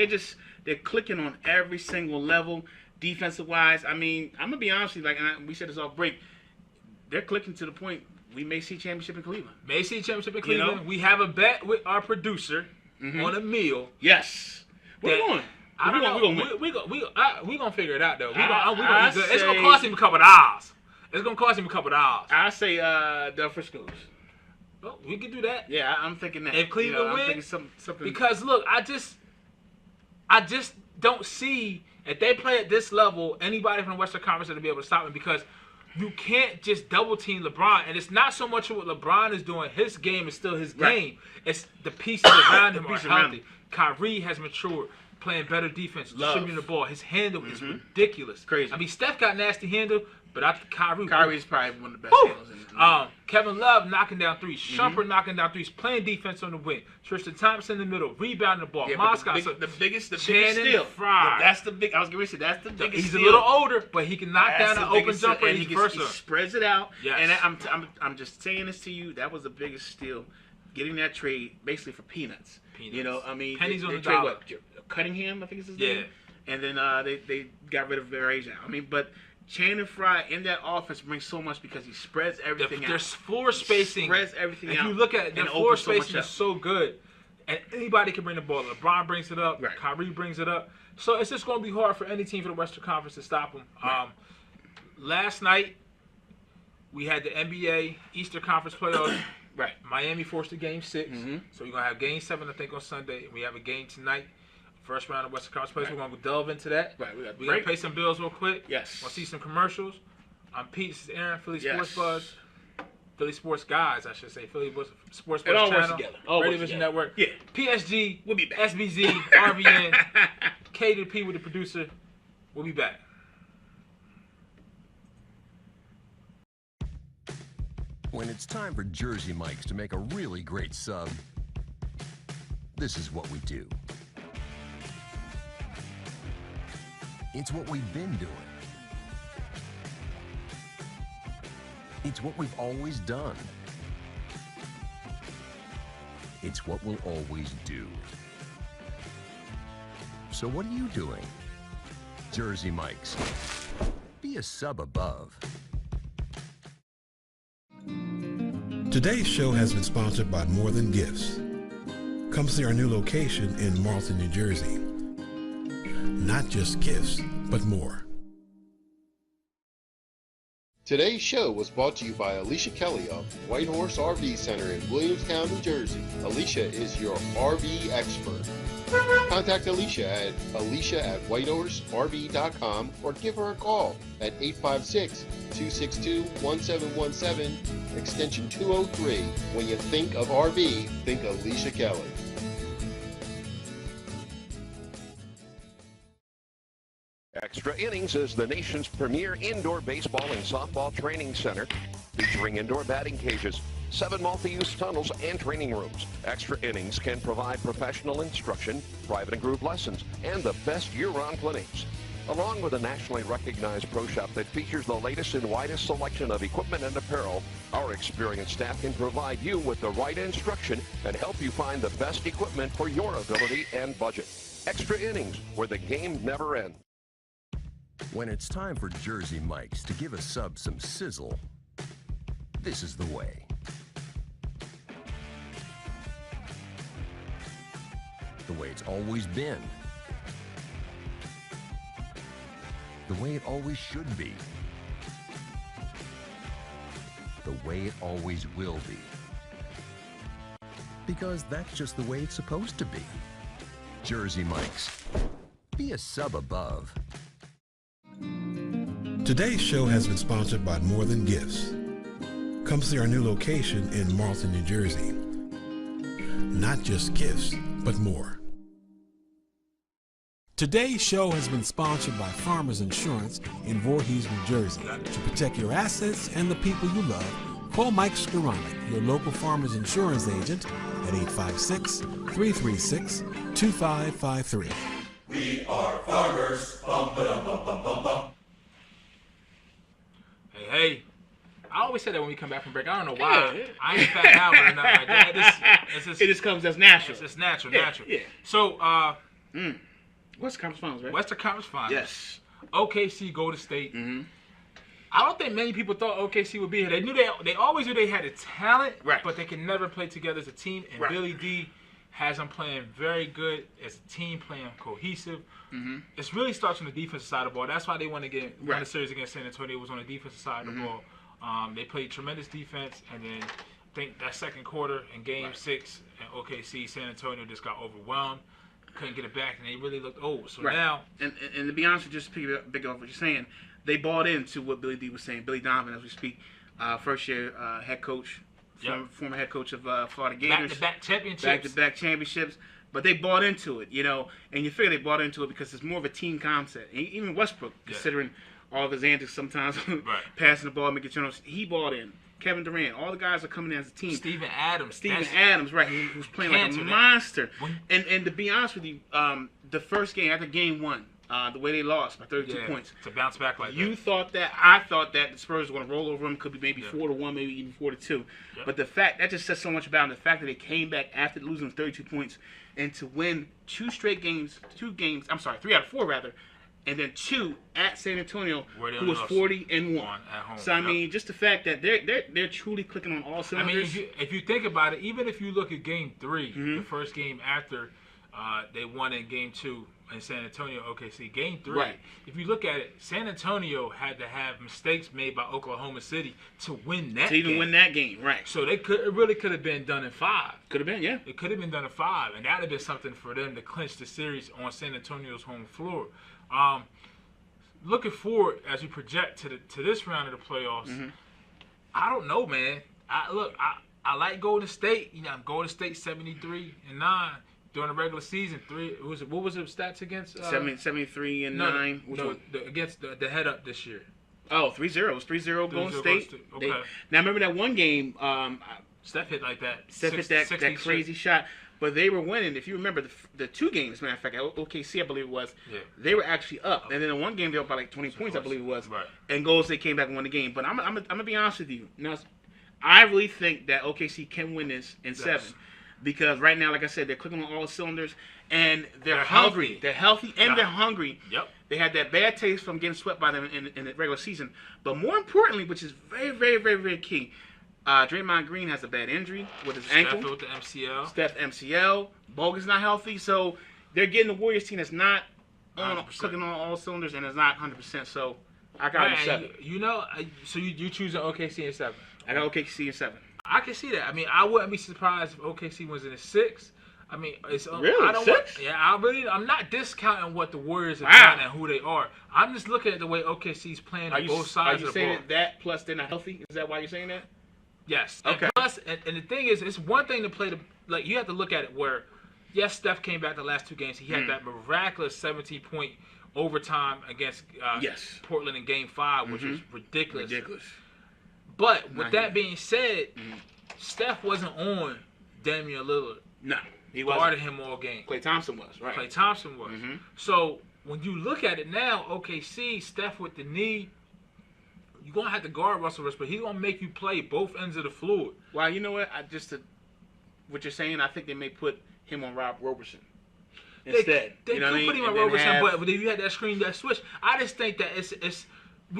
they're clicking on every single level, defensive wise. I mean, I'm gonna be honest with you. Like, and we said this off break. They're clicking to the point we may see championship in Cleveland. Macy championship in You know? Cleveland. We have a bet with our producer on a meal. Yes. Where we that- going? I don't know. We're gonna win. We gonna figure it out though. We I gonna eat good. It's gonna say- cost him a couple of dollars. It's gonna cost him a couple of dollars. I say the Frisco's. Well, we can do that. Yeah, I'm thinking that. If Cleveland I'm win, thinking something. Because look, I just don't see if they play at this level, anybody from the Western Conference will be able to stop them because you can't just double team LeBron. And it's not so much what LeBron is doing. His game is still his Right. game. It's the pieces around him are pieces around healthy. Kyrie has matured, playing better defense, Love. distributing the ball. His handle is ridiculous. Crazy. I mean, Steph got nasty handle, but I think Kyrie's probably one of the best Woo! handles in the Kevin Love knocking down threes. Shumpert knocking down threes. Playing defense on the wing. Tristan Thompson in the middle. Rebounding the ball. Yeah, Moscow. but the biggest Channing steal. Frye. That's the big. I was going to say that's the biggest. He's steal. a little older, but he can knock That's down an the open biggest jumper. steal, And and he's he versatile. spreads it out. Yes. And I'm just saying this to you. That was the biggest steal. Getting that trade basically for peanuts. You know, I mean, Pennies on they the trade dollar. what? Cunningham, I think is his Yeah. name. And then they got rid of Varejao. I mean, but Channing Frye in that offense brings so much because he spreads everything out. There's floor spacing. Spreads everything if out. you look at it, the and floor opens so much spacing is up. so good. And anybody can bring the ball. LeBron brings it up. Right. Kyrie brings it up. So it's just going to be hard for any team from the Western Conference to stop them. Right. Last night, we had the NBA Eastern Conference playoffs. Right. Miami forced a game 6. So we're going to have game 7, I think, on Sunday. We have a game tonight. First round of Western Conference playoffs. We're going to delve into that. Right. We're going to break. pay some bills real quick. Yes. We'll see some commercials. I'm Pete. This is Aaron, Philly Yes. Sports Buzz. Philly Sports Guys, I should say. Philly Sports Buzz It all works Channel. together. All Radio works Vision together. Network. Yeah. PSG. We'll be back. SBZ. RVN. K to the P with the producer. We'll be back. When it's time for Jersey Mike's to make a really great sub, this is what we do. It's what we've been doing. It's what we've always done. It's what we'll always do. So what are you doing? Jersey Mike's. Be a sub above. Today's show has been sponsored by More Than Gifts. Come see our new location in Marlton, New Jersey. Not just gifts, but more. Today's show was brought to you by Alicia Kelly of White Horse RV Center in Williamstown, New Jersey. Alicia is your RV expert. Contact Alicia at alicia@whitehorserv.com or give her a call at 856-262-1717, extension 203. When you think of RV, think Alicia Kelly. Extra Innings is the nation's premier indoor baseball and softball training center, featuring indoor batting cages, 7 multi-use tunnels, and training rooms. Extra Innings can provide professional instruction, private and group lessons, and the best year-round clinics. Along with a nationally recognized pro shop that features the latest and widest selection of equipment and apparel, our experienced staff can provide you with the right instruction and help you find the best equipment for your ability and budget. Extra Innings, where the game never ends. When it's time for Jersey Mike's to give a sub some sizzle, this is the way. The way it's always been. The way it always should be. The way it always will be. Because that's just the way it's supposed to be. Jersey Mike's. Be a sub above. Today's show has been sponsored by More Than Gifts. Come see our new location in Marlton, New Jersey. Not just gifts, but more. Today's show has been sponsored by Farmers Insurance in Voorhees, New Jersey. To protect your assets and the people you love, Call Mike Skoranek, your local farmer's insurance agent, at 856-336-2553. We are farmers. Bum, ba-dum, bum, bum, bum, bum. Hey. I always say that when we come back from break. I don't know why. Yeah. I ain't fat out or nothing like that. It just comes as natural. It's natural. Yeah. So, Western Conference Finals, right? Western Conference Finals. Yes. OKC, Golden State. Mm-hmm. I don't think many people thought OKC would be here. They always knew they had the talent, right, but they could never play together as a team. And Billy D has them playing very good as a team, playing cohesive. Mm-hmm. It really starts on the defensive side of the ball. That's why they won the series against San Antonio. Was on the defensive side of the ball. They played tremendous defense, and then I think that second quarter in Game 6 at OKC, San Antonio just got overwhelmed, couldn't get it back, and they really looked old. So now, and to be honest with you, just to pick up what you're saying, they bought into what Billy D was saying. Billy Donovan, as we speak, first year head coach, former head coach of Florida Gators, back-to-back championships. But they bought into it, and you figure they bought into it because it's more of a team concept. Even Westbrook, considering all of his antics sometimes, passing the ball, making turnovers, he bought in. Kevin Durant, all the guys are coming in as a team. Steven Adams, who's playing like a monster. And to be honest with you, the first game, after game 1, the way they lost by 32 points. To bounce back like that. I thought that the Spurs were going to roll over them, could be maybe 4-1, maybe even 4-2. Yep. But that just says so much about them. The fact that they came back after losing 32 points and to win 3 out of 4 rather, and then 2 at San Antonio, who was 40-1 at home. So I mean, just the fact that they're truly clicking on all cylinders. I mean, if you think about it, even if you look at Game 3, the first game after they won in Game 2 in San Antonio, OKC, Game 3. If you look at it, San Antonio had to have mistakes made by Oklahoma City to win that. Win that game, right? So it really could have been done in 5. Could have been, yeah. It could have been done in 5, and that would have been something for them to clinch the series on San Antonio's home floor. Looking forward as we project to this round of the playoffs, I don't know, man. I like Golden State. Golden State 73-9 during the regular season. What was the stats against? 73-9. Against the head up this year. Oh, 3-0. It was 3-0 Golden State. Okay. Now remember that one game. Steph hit like that. Steph hit that crazy shot. But they were winning. If you remember the 2 games, matter of fact, OKC, I believe it was, they were actually up. And then in one game, they were up by like 20 points, I believe it was. Right. And Golden State came back and won the game. But I'm going to be honest with you. Now, I really think that OKC can win this in 7. Because right now, like I said, they're clicking on all cylinders. And they're hungry. Healthy. They're healthy and they're hungry. Yep. They had that bad taste from getting swept by them in the regular season. But more importantly, which is very, very, very, very key, Draymond Green has a bad injury with his ankle. Steph with the MCL. Steph MCL. Bogut not healthy, so they're getting the Warriors team that's not clicking on all cylinders and is not 100%. So I got them 7. So you choose an OKC in 7. I got OKC in 7. I can see that. I mean, I wouldn't be surprised if OKC was in a 6. I mean, it's really I don't 6. I'm not discounting what the Warriors have done and who they are. I'm just looking at the way OKC's playing on both sides of the ball. Are you saying that plus they're not healthy? Is that why you're saying that? Yes. Okay. And plus, and the thing is, it's one thing to play you have to look at it where, yes, Steph came back the last 2 games. He had that miraculous 17-point overtime against Portland in Game 5, which was ridiculous. But with that being said, Steph wasn't on Damian Lillard. No, he wasn't. Guarded him all game. Klay Thompson was, right? Klay Thompson was. So when you look at it now, OKC, Steph with the knee, you're going to have to guard Russell Westbrook. He's going to make you play both ends of the floor. Well, you know what? What you're saying, I think they may put him on Rob Roberson instead. They could put him on Roberson, but if you had that screen, that switch, I just think that it's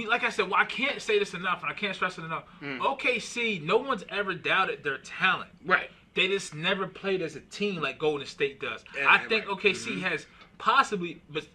like I said, I can't say this enough, and I can't stress it enough. OKC, no one's ever doubted their talent. Right. They just never played as a team like Golden State does. I think OKC has possibly, but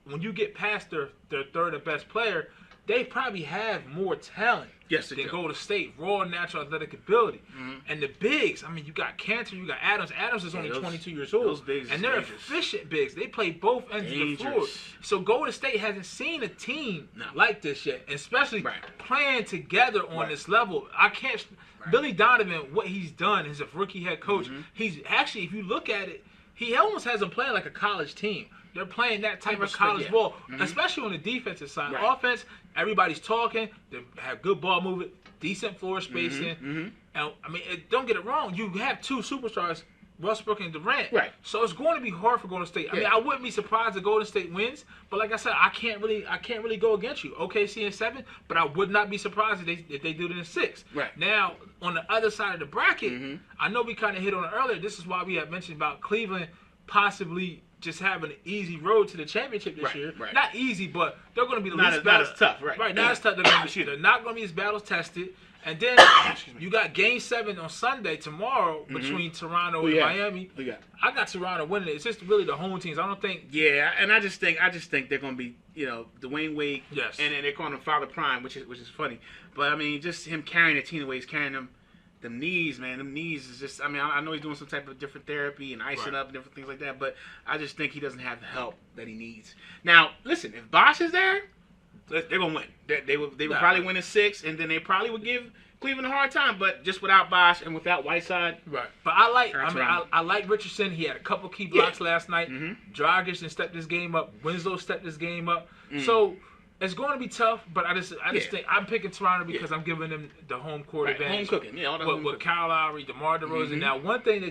when you get past their third or best player, they probably have more talent than Golden State, raw natural athletic ability. And the bigs, I mean, you got Cantor, you got Adams. Adams is only 22 years old. Those bigs and they're efficient bigs. They play both ends of the floor. So Golden State hasn't seen a team like this yet, especially playing together on this level. I can't. Billy Donovan, what he's done as a rookie head coach, he's actually, if you look at it, he almost has them playing like a college team. They're playing that type of Respect, college yeah. ball, especially on the defensive side. Right. Offense, everybody's talking. They have good ball movement, decent floor spacing. And I mean, don't get it wrong. You have two superstars, Westbrook and Durant. Right. So it's going to be hard for Golden State. I mean, I wouldn't be surprised if Golden State wins, but like I said, I can't really go against you. OKC in 7, but I would not be surprised if they do it in 6. Right. Now, on the other side of the bracket, I know we kind of hit on it earlier. This is why we had mentioned about Cleveland possibly just having an easy road to the championship this year. Right. Not easy, but they're going to be the Not least as- not battle. as tough, right. Right, not as tough. They're not going to be as battle tested. And then you got Game 7 on Sunday tomorrow between Toronto and Miami. Who you got? I got Toronto winning it. It's just really the home teams. I don't think. Yeah, and I just think they're going to be, Dwayne Wade. Yes. And then they're calling him Father Prime, which is funny. But I mean, just him carrying the team the way he's carrying them knees, man. Them knees is just. I mean, I know he's doing some type of different therapy and icing up and different things like that. But I just think he doesn't have the help that he needs. Now, listen, if Bosch is there, they're gonna win. They would probably win in 6, and then they probably would give Cleveland a hard time. But just without Bosch and without Whiteside, Right. But I Toronto. like Richardson. He had a couple key blocks last night. Dragic stepped this game up. Winslow stepped this game up. So it's going to be tough, but I just think I'm picking Toronto because I'm giving them the home court advantage. home cooking, all the home with cooking. Kyle Lowry, DeMar DeRozan. Now, one thing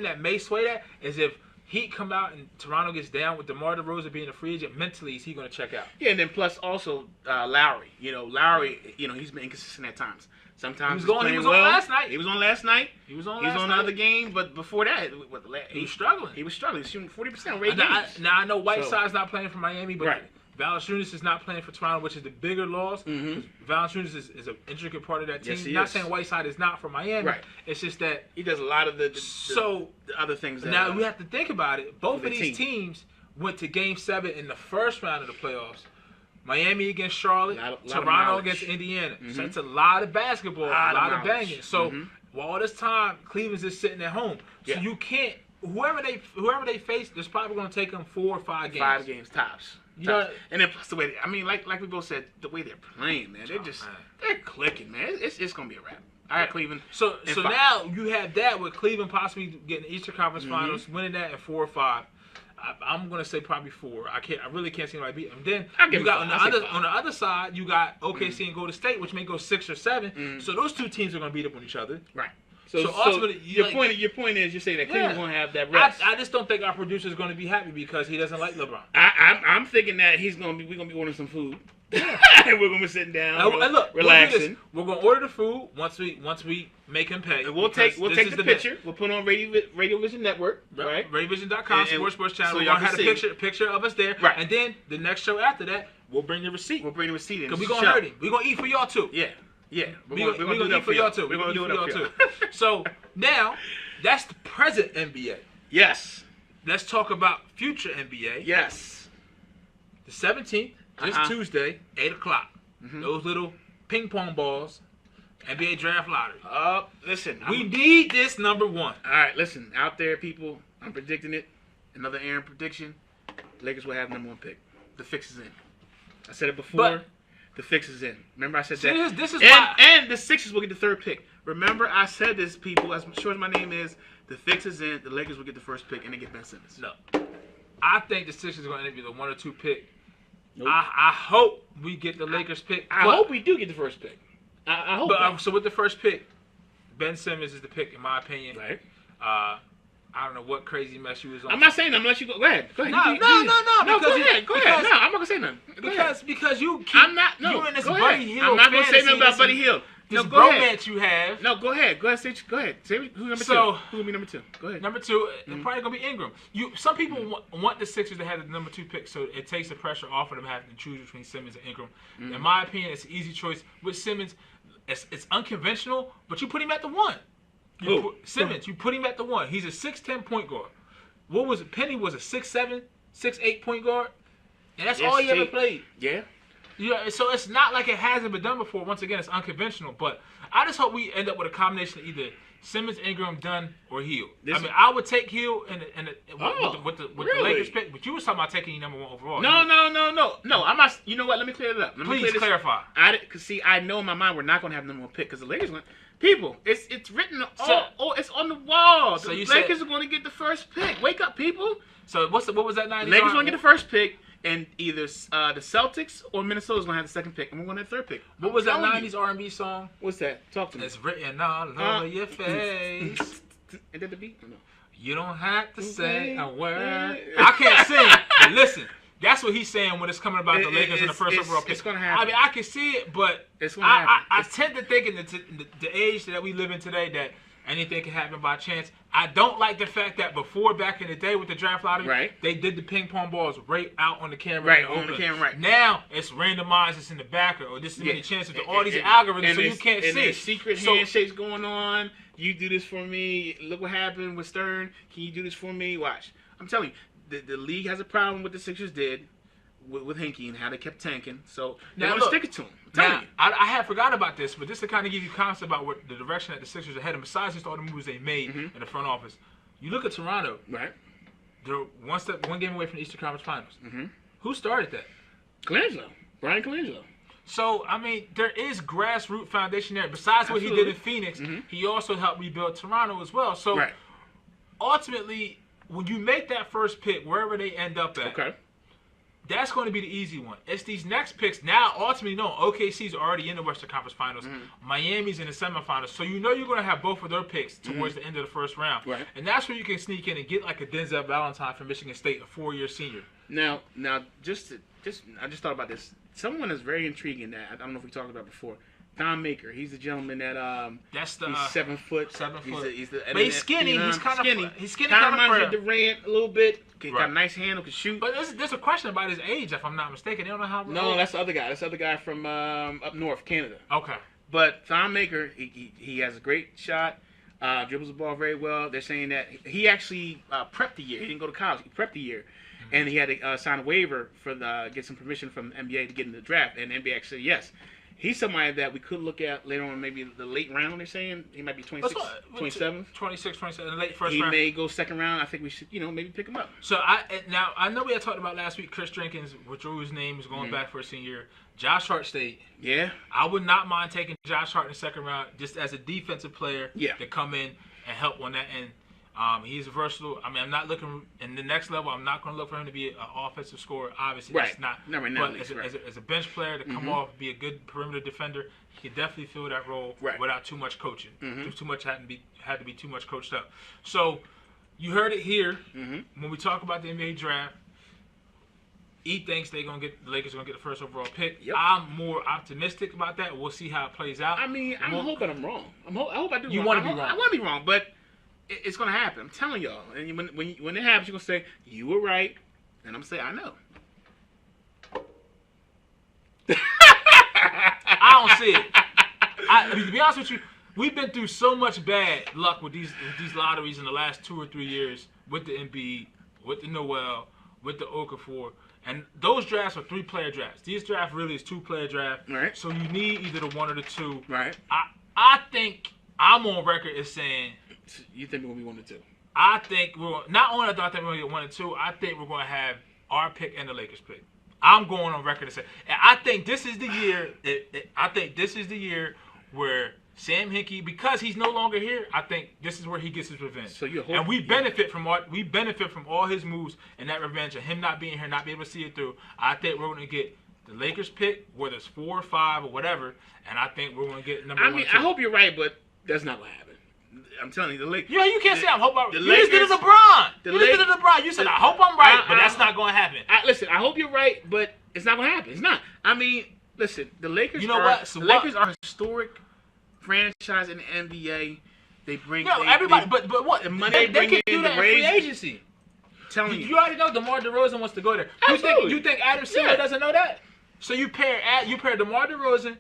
that may sway that is if Heat come out and Toronto gets down with DeMar DeRozan being a free agent. Mentally, is he going to check out? Yeah, and then plus also Lowry. Lowry, he's been inconsistent at times. Sometimes He was on last night. He was on last night. He was on the last night. other game, but before that, He was struggling. He was struggling. He was shooting 40% rate Now, games. I know Whiteside's not playing for Miami, but Right. Valanciunas is not playing for Toronto, which is the bigger loss. Valanciunas is an intricate part of that team. Yes, he Not is. saying Whiteside is not for Miami. Right. It's just that. He does a lot of the other things. That, Now we have to think about it. Both for of the these team. teams went to Game 7 in the first round of the playoffs. Miami against Charlotte, Lot of Toronto knowledge. against Indiana. So it's a lot of basketball, a lot of knowledge. banging. So while all this time, Cleveland's just sitting at home. So Yeah. you can't. Whoever they face, there's probably going to take them 4 or 5 games. 5 games tops. You know- And then plus the way, like we both said, the way they're playing, man, they're clicking, man. It's gonna be a wrap. All right, Cleveland. So in so 5. now you have that with Cleveland possibly getting the Eastern Conference Finals, winning that in 4 or 5. I'm gonna say probably 4. I really can't see anybody beat them. Then I'll give you them got 5. I'll say 5. on the other side you got OKC and Golden State, which may go 6 or 7. So those two teams are gonna beat up on each other. Right. So ultimately, your point is you're saying that Cleveland's gonna have that rest. I just don't think our producer is gonna be happy because he doesn't like LeBron. I'm thinking that we're gonna be ordering some food. And we're gonna be sitting down, And look, relaxing. We're gonna order the food once we make him pay. And we'll take because the this is picture. We'll put it on Radio Vision Network, right? RadioVision.com, And- sports channel. so We're y'all gonna have can see. a picture of us there. Right. And then the next show after that, we'll bring the receipt. We'll bring the receipt in. Because we're Show. gonna hurt him. We're gonna eat for y'all too. Yeah. We're gonna eat for y'all too. We're gonna do it up for y'all. So now, that's the present NBA. Yes. Let's talk about future NBA. Yes. The 17th, this Tuesday, 8 o'clock. Those little ping pong balls, NBA draft lottery. Listen. We need this number 1. All right, listen. Out there, people, I'm predicting it. Another Aaron prediction. Lakers will have number 1 pick. The fix is in. I said it before. But- the fix is in. Remember I said See, that. this is why. And the Sixers will get the 3rd pick. Remember I said this, people. As sure as my name is, the fix is in. The Lakers will get the 1st pick, and they get Ben Simmons. No. I think the Sixers are going to interview the 1 or 2 pick. Nope. I hope we get the Lakers pick. I hope we do get the 1st pick. I hope. But so with the 1st pick, Ben Simmons is the pick in my opinion. Right. I don't know what crazy mess you was on. I'm not saying that. I'm gonna let you go. Go ahead. Go ahead. No, You- no, you- no, no, No, because go you- ahead. Go ahead. because- No, I'm not gonna say nothing. Go ahead. Because you keep I'm not. No. you in this go Buddy ahead. Hill I'm not gonna say fantasy, nothing about this- Buddy Hill. This No, go ahead. bromance you have. No, go ahead. Go ahead. Go ahead. Say who's number So- 2. Who will be number 2? Go ahead. Number 2, it's probably gonna be Ingram. Some people want the Sixers to have the number 2 pick, so it takes the pressure off of them having to choose between Simmons and Ingram. In my opinion, it's an easy choice with Simmons. It's unconventional, but you put him at the 1. Who? Simmons, you put him at the 1. He's a 6'10" point guard. What was it? Penny was a 6'7", 6'8" point guard, and that's all he ever played. Yeah. Yeah, so it's not like it hasn't been done before. Once again, it's unconventional. But I just hope we end up with a combination of either Simmons, Ingram, Dunn, or Hill. I would take Hill with the really? Lakers pick, but you was talking about taking you number 1 overall. No. I'm not. You know what? Let me clear it up. Please clarify. Cause see, I know in my mind we're not gonna have number 1 pick because the Lakers. People, it's written it's on the wall. So The you Lakers said- are going to get the first pick. Wake up, people. So what was that 90s? The Lakers going to get the first pick, and either the Celtics or Minnesota's going to have the second pick, and we're going to have the third pick. What was that I'm telling 90s you. R&B song? What's that? Talk to me. It's written all over your face. Is that the beat? No. You don't have to say a word. Okay. I can't sing, but listen. That's what he's saying when it's coming about the Lakers in the first overall pick. It's going to happen. I mean, I can see it, but It's gonna happen. I tend to think in the age that we live in today that anything can happen by chance. I don't like the fact that before, back in the day with the draft lottery, Right. they did the ping pong balls right out on the camera. Right, in on the open. camera, right. Now, it's randomized, it's in the backer, or this is many chances to all these And- algorithms, and so you there's- can't and see. there's secret So- handshakes going on. You do this for me. Look what happened with Stern. Can you do this for me? Watch. I'm telling you, the league has a problem with the Sixers did with Hinkie and how they kept tanking. So they're Now, going to look, stick it to him. I'm telling Now, you. I had forgot about this, but this to kind of give you concept about what the direction that the Sixers are heading, besides just all the moves they made in the front office. You look at Toronto, Right. they're one game away from the Eastern Conference Finals. Mm-hmm. Who started that? Colangelo. Brian Colangelo. So, I mean, there is grassroots foundation there. Besides what he did in Phoenix, he also helped rebuild Toronto as well. So, Right. ultimately, when you make that first pick, wherever they end up at, Okay. that's going to be the easy one. It's these next picks. Now, ultimately, no, OKC's already in the Western Conference Finals. Miami's in the semifinals. So, you know you're going to have both of their picks towards the end of the first round. Right. And that's where you can sneak in and get like a Denzel Valentine from Michigan State, a 4-year senior. Now, I just thought about this. Someone that's very intriguing that I don't know if we talked about before. Don Maker. He's the gentleman that That's the he's 7 foot. 7 He's foot. the But he's skinny. He's kind of skinny. He's skinny, Kind of kind of reminds you frail. of Durant a little bit. Got Right. a nice handle, can shoot. But there's a question about his age, if I'm not mistaken. They don't know how. No, that's the other guy. That's the other guy from up north, Canada. Okay. But Thon Maker, he has a great shot. Dribbles the ball very well. They're saying that he actually prepped the year. He didn't go to college. He prepped the year. And he had to sign a waiver for get some permission from the NBA to get in the draft. And the NBA actually said yes. He's somebody that we could look at later on, maybe the late round, they're saying. He might be 26, 27. 26, 27, late first He round. may go second round. I think we should, maybe pick him up. So I know we had talked about last week. Chris Jenkins withdrew his name, is going back for a senior year. Josh Hart stayed. Yeah. I would not mind taking Josh Hart in the second round just as a defensive player Yeah. to come in and help on that end. He's versatile. I mean, I'm not looking in the next level. I'm not going to look for him to be an offensive scorer. Obviously, Right. that's not. Not right now, But at least, right. as a bench player to come off, be a good perimeter defender, he could definitely fill that role Right. without too much coaching. Too much had to be too much coached up. So you heard it here when we talk about the NBA draft. E thinks the Lakers are gonna get the first overall pick. Yep. I'm more optimistic about that. We'll see how it plays out. I mean, I'm hoping I'm wrong. I hope I do. You wrong. wanna I be hope- wrong. I want to be wrong, but it's gonna happen. I'm telling y'all. And when it happens, you're gonna say you were right, and I'm saying I know. I don't see it. To be honest with you, we've been through so much bad luck with these lotteries in the last 2 or 3 years with the Embiid, with the Noel, with the Okafor. And those drafts are 3-player drafts. These drafts really is 2-player draft. Right. So you need either the one or the two. Right. I think I'm on record as saying You think we're gonna be 1 or 2? I think not only do I think we're gonna get 1 and 2, I think we're gonna have our pick and the Lakers pick. I'm going on record to say, and I think this is the year. I think this is the year where Sam Hinkie, because he's no longer here, I think this is where he gets his revenge. So you're and hoping- we benefit from all his moves and that revenge, and him not being here, not being able to see it through. I think we're going to get the Lakers pick, whether it's 4 or 5 or whatever, and I think we're going to get number 1. I mean, I hope you're right, but that's not what happened. I'm telling you, the Lakers. Yeah, you can't say I'm hoping. the You just did it Lakers- LeBron. the You just did it LeBron. You said I hope I'm right, but that's not going to happen. Listen, I hope you're right, but it's not gonna happen. It's not. I mean, listen, the Lakers. You know are, what? So the what- Lakers are a historic franchise in the NBA. They bring. No, they, everybody, they- but what? the money They bring can in, do the that in free raise- agency. telling You already know DeMar DeRozan wants to go there. Absolutely. You think Adam Silver Yeah. doesn't know that? So you pair DeMar DeRozan,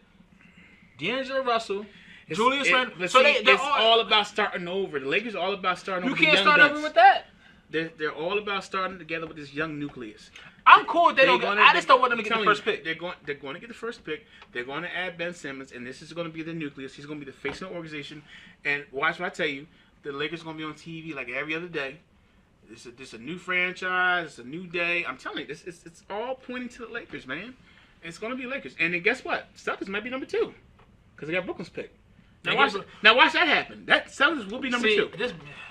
D'Angelo Russell, Julius Randle. So they're it's all about starting over. The Lakers are all about starting You over. can't with young start guns. over with that. They're all about starting together with this young nucleus. I'm cool if they They're don't. gonna- I just don't want them to I'm get the telling first you, pick. They're going to get the first pick. They're going to add Ben Simmons, and this is going to be the nucleus. He's going to be the face of the organization. And watch what I tell you. The Lakers are going to be on TV like every other day. This a new franchise. It's a new day. I'm telling you, it's all pointing to the Lakers, man. It's going to be Lakers. And then guess what? Celtics might be number 2 because they got Brooklyn's pick. Now watch that happen. That Celtics will be number 2.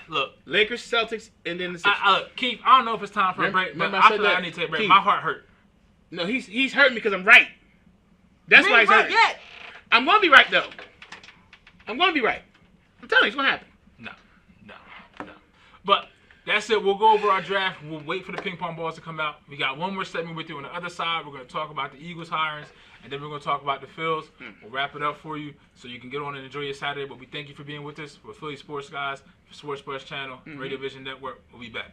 Look, Lakers, Celtics, and then the Sixers. Keith, I don't know if it's time for a break, but I feel like I need to take a break. Keith, my heart hurt. No, he's hurting because I'm right. That's why he's hurting. Yet. I'm going to be right, though. I'm going to be right. I'm telling you, it's going to happen. No. But that's it. We'll go over our draft. We'll wait for the ping pong balls to come out. We got one more segment with you on the other side. We're going to talk about the Eagles hirings, and then we're going to talk about the Phils. We'll wrap it up for you so you can get on and enjoy your Saturday. But we thank you for being with us. We're Philly Sports Guys, Sports Buzz Channel, Radio Vision Network. We'll be back.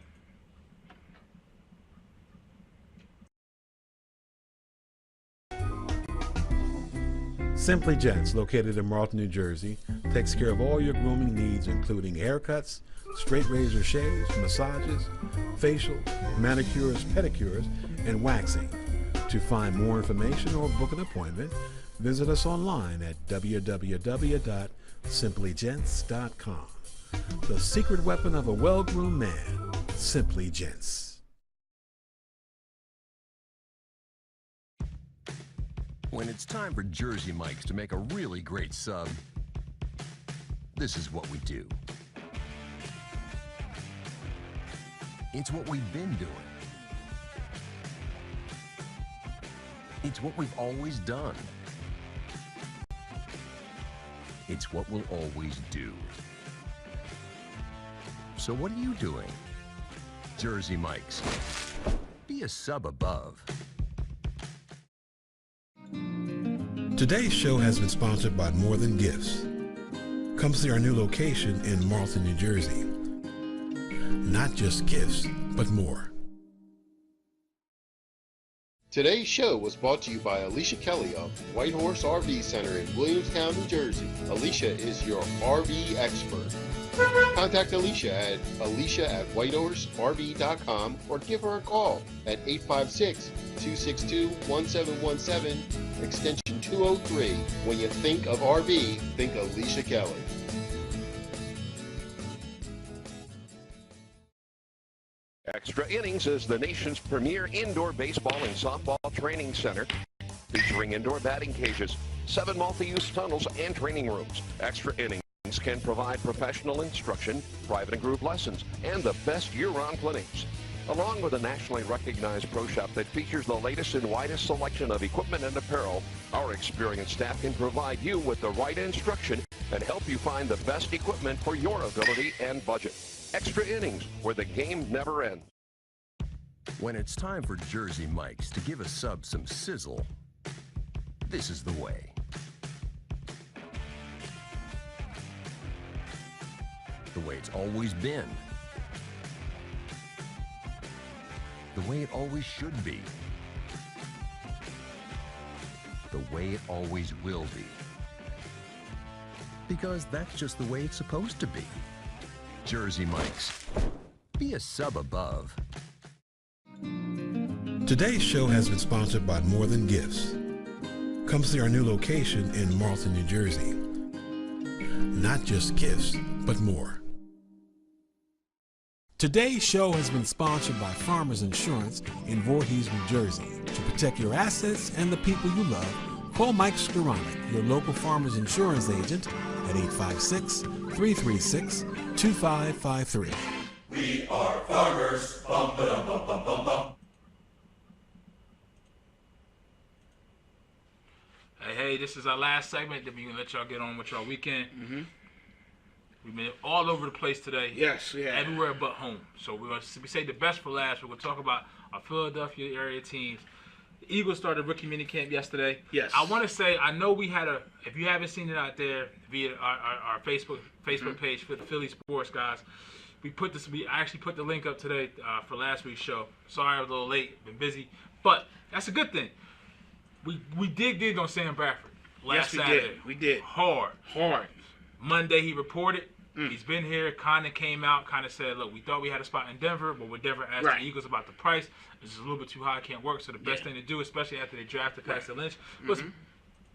Simply Gents, located in Marlton, New Jersey, takes care of all your grooming needs, including haircuts, straight razor shaves, massages, facial, manicures, pedicures, and waxing. To find more information or book an appointment, visit us online at www.simplygents.com. The secret weapon of a well-groomed man, Simply Gents. When it's time for Jersey Mike's to make a really great sub, this is what we do. It's what we've been doing. It's what we've always done. It's what we'll always do. So what are you doing? Jersey Mike's. Be a sub above. Today's show has been sponsored by More Than Gifts. Come see our new location in Marlton, New Jersey. Not just gifts, but more. Today's show was brought to you by Alicia Kelly of White Horse RV Center in Williamstown, New Jersey. Alicia is your RV expert. Contact Alicia at alicia@whitehorserv.com or give her a call at 856-262-1717, extension 203. When you think of RV, think Alicia Kelly. Extra Innings is the nation's premier indoor baseball and softball training center, featuring indoor batting cages, 7 multi-use tunnels, and training rooms. Extra Innings can provide professional instruction, private and group lessons, and the best year-round clinics. Along with a nationally recognized pro shop that features the latest and widest selection of equipment and apparel, our experienced staff can provide you with the right instruction and help you find the best equipment for your ability and budget. Extra Innings, where the game never ends. When it's time for Jersey Mike's to give a sub some sizzle, this is the way. The way it's always been. The way it always should be. The way it always will be. Because that's just the way it's supposed to be. Jersey Mike's. Be a sub above. Today's show has been sponsored by More Than Gifts. Come see our new location in Marlton, New Jersey. Not just gifts, but more. Today's show has been sponsored by Farmers Insurance in Voorhees, New Jersey. To protect your assets and the people you love, call Mike Skoranek, your local Farmers Insurance agent, at 856-336-2553. We are farmers. Bum, ba-dum, bum, bum, bum, bum. Hey, this is our last segment. Then we're going to let y'all get on with y'all weekend. We've been all over the place today. Yes, yeah. Everywhere but home. So we say the best for last. We're going to talk about our Philadelphia area teams. The Eagles started rookie minicamp yesterday. Yes. I want to say, I know we had if you haven't seen it out there via our Facebook page for the Philly Sports Guys, we actually put the link up today for last week's show. Sorry I was a little late, been busy. But that's a good thing. We dig on Sam Bradford last Saturday. We did. Hard. Monday he reported. He's been here. Condon came out, kind of said, look, we thought we had a spot in Denver, but when Denver asked the Eagles about the price, this is a little bit too high, can't work. So the best thing to do, especially after they drafted Paxton Lynch, was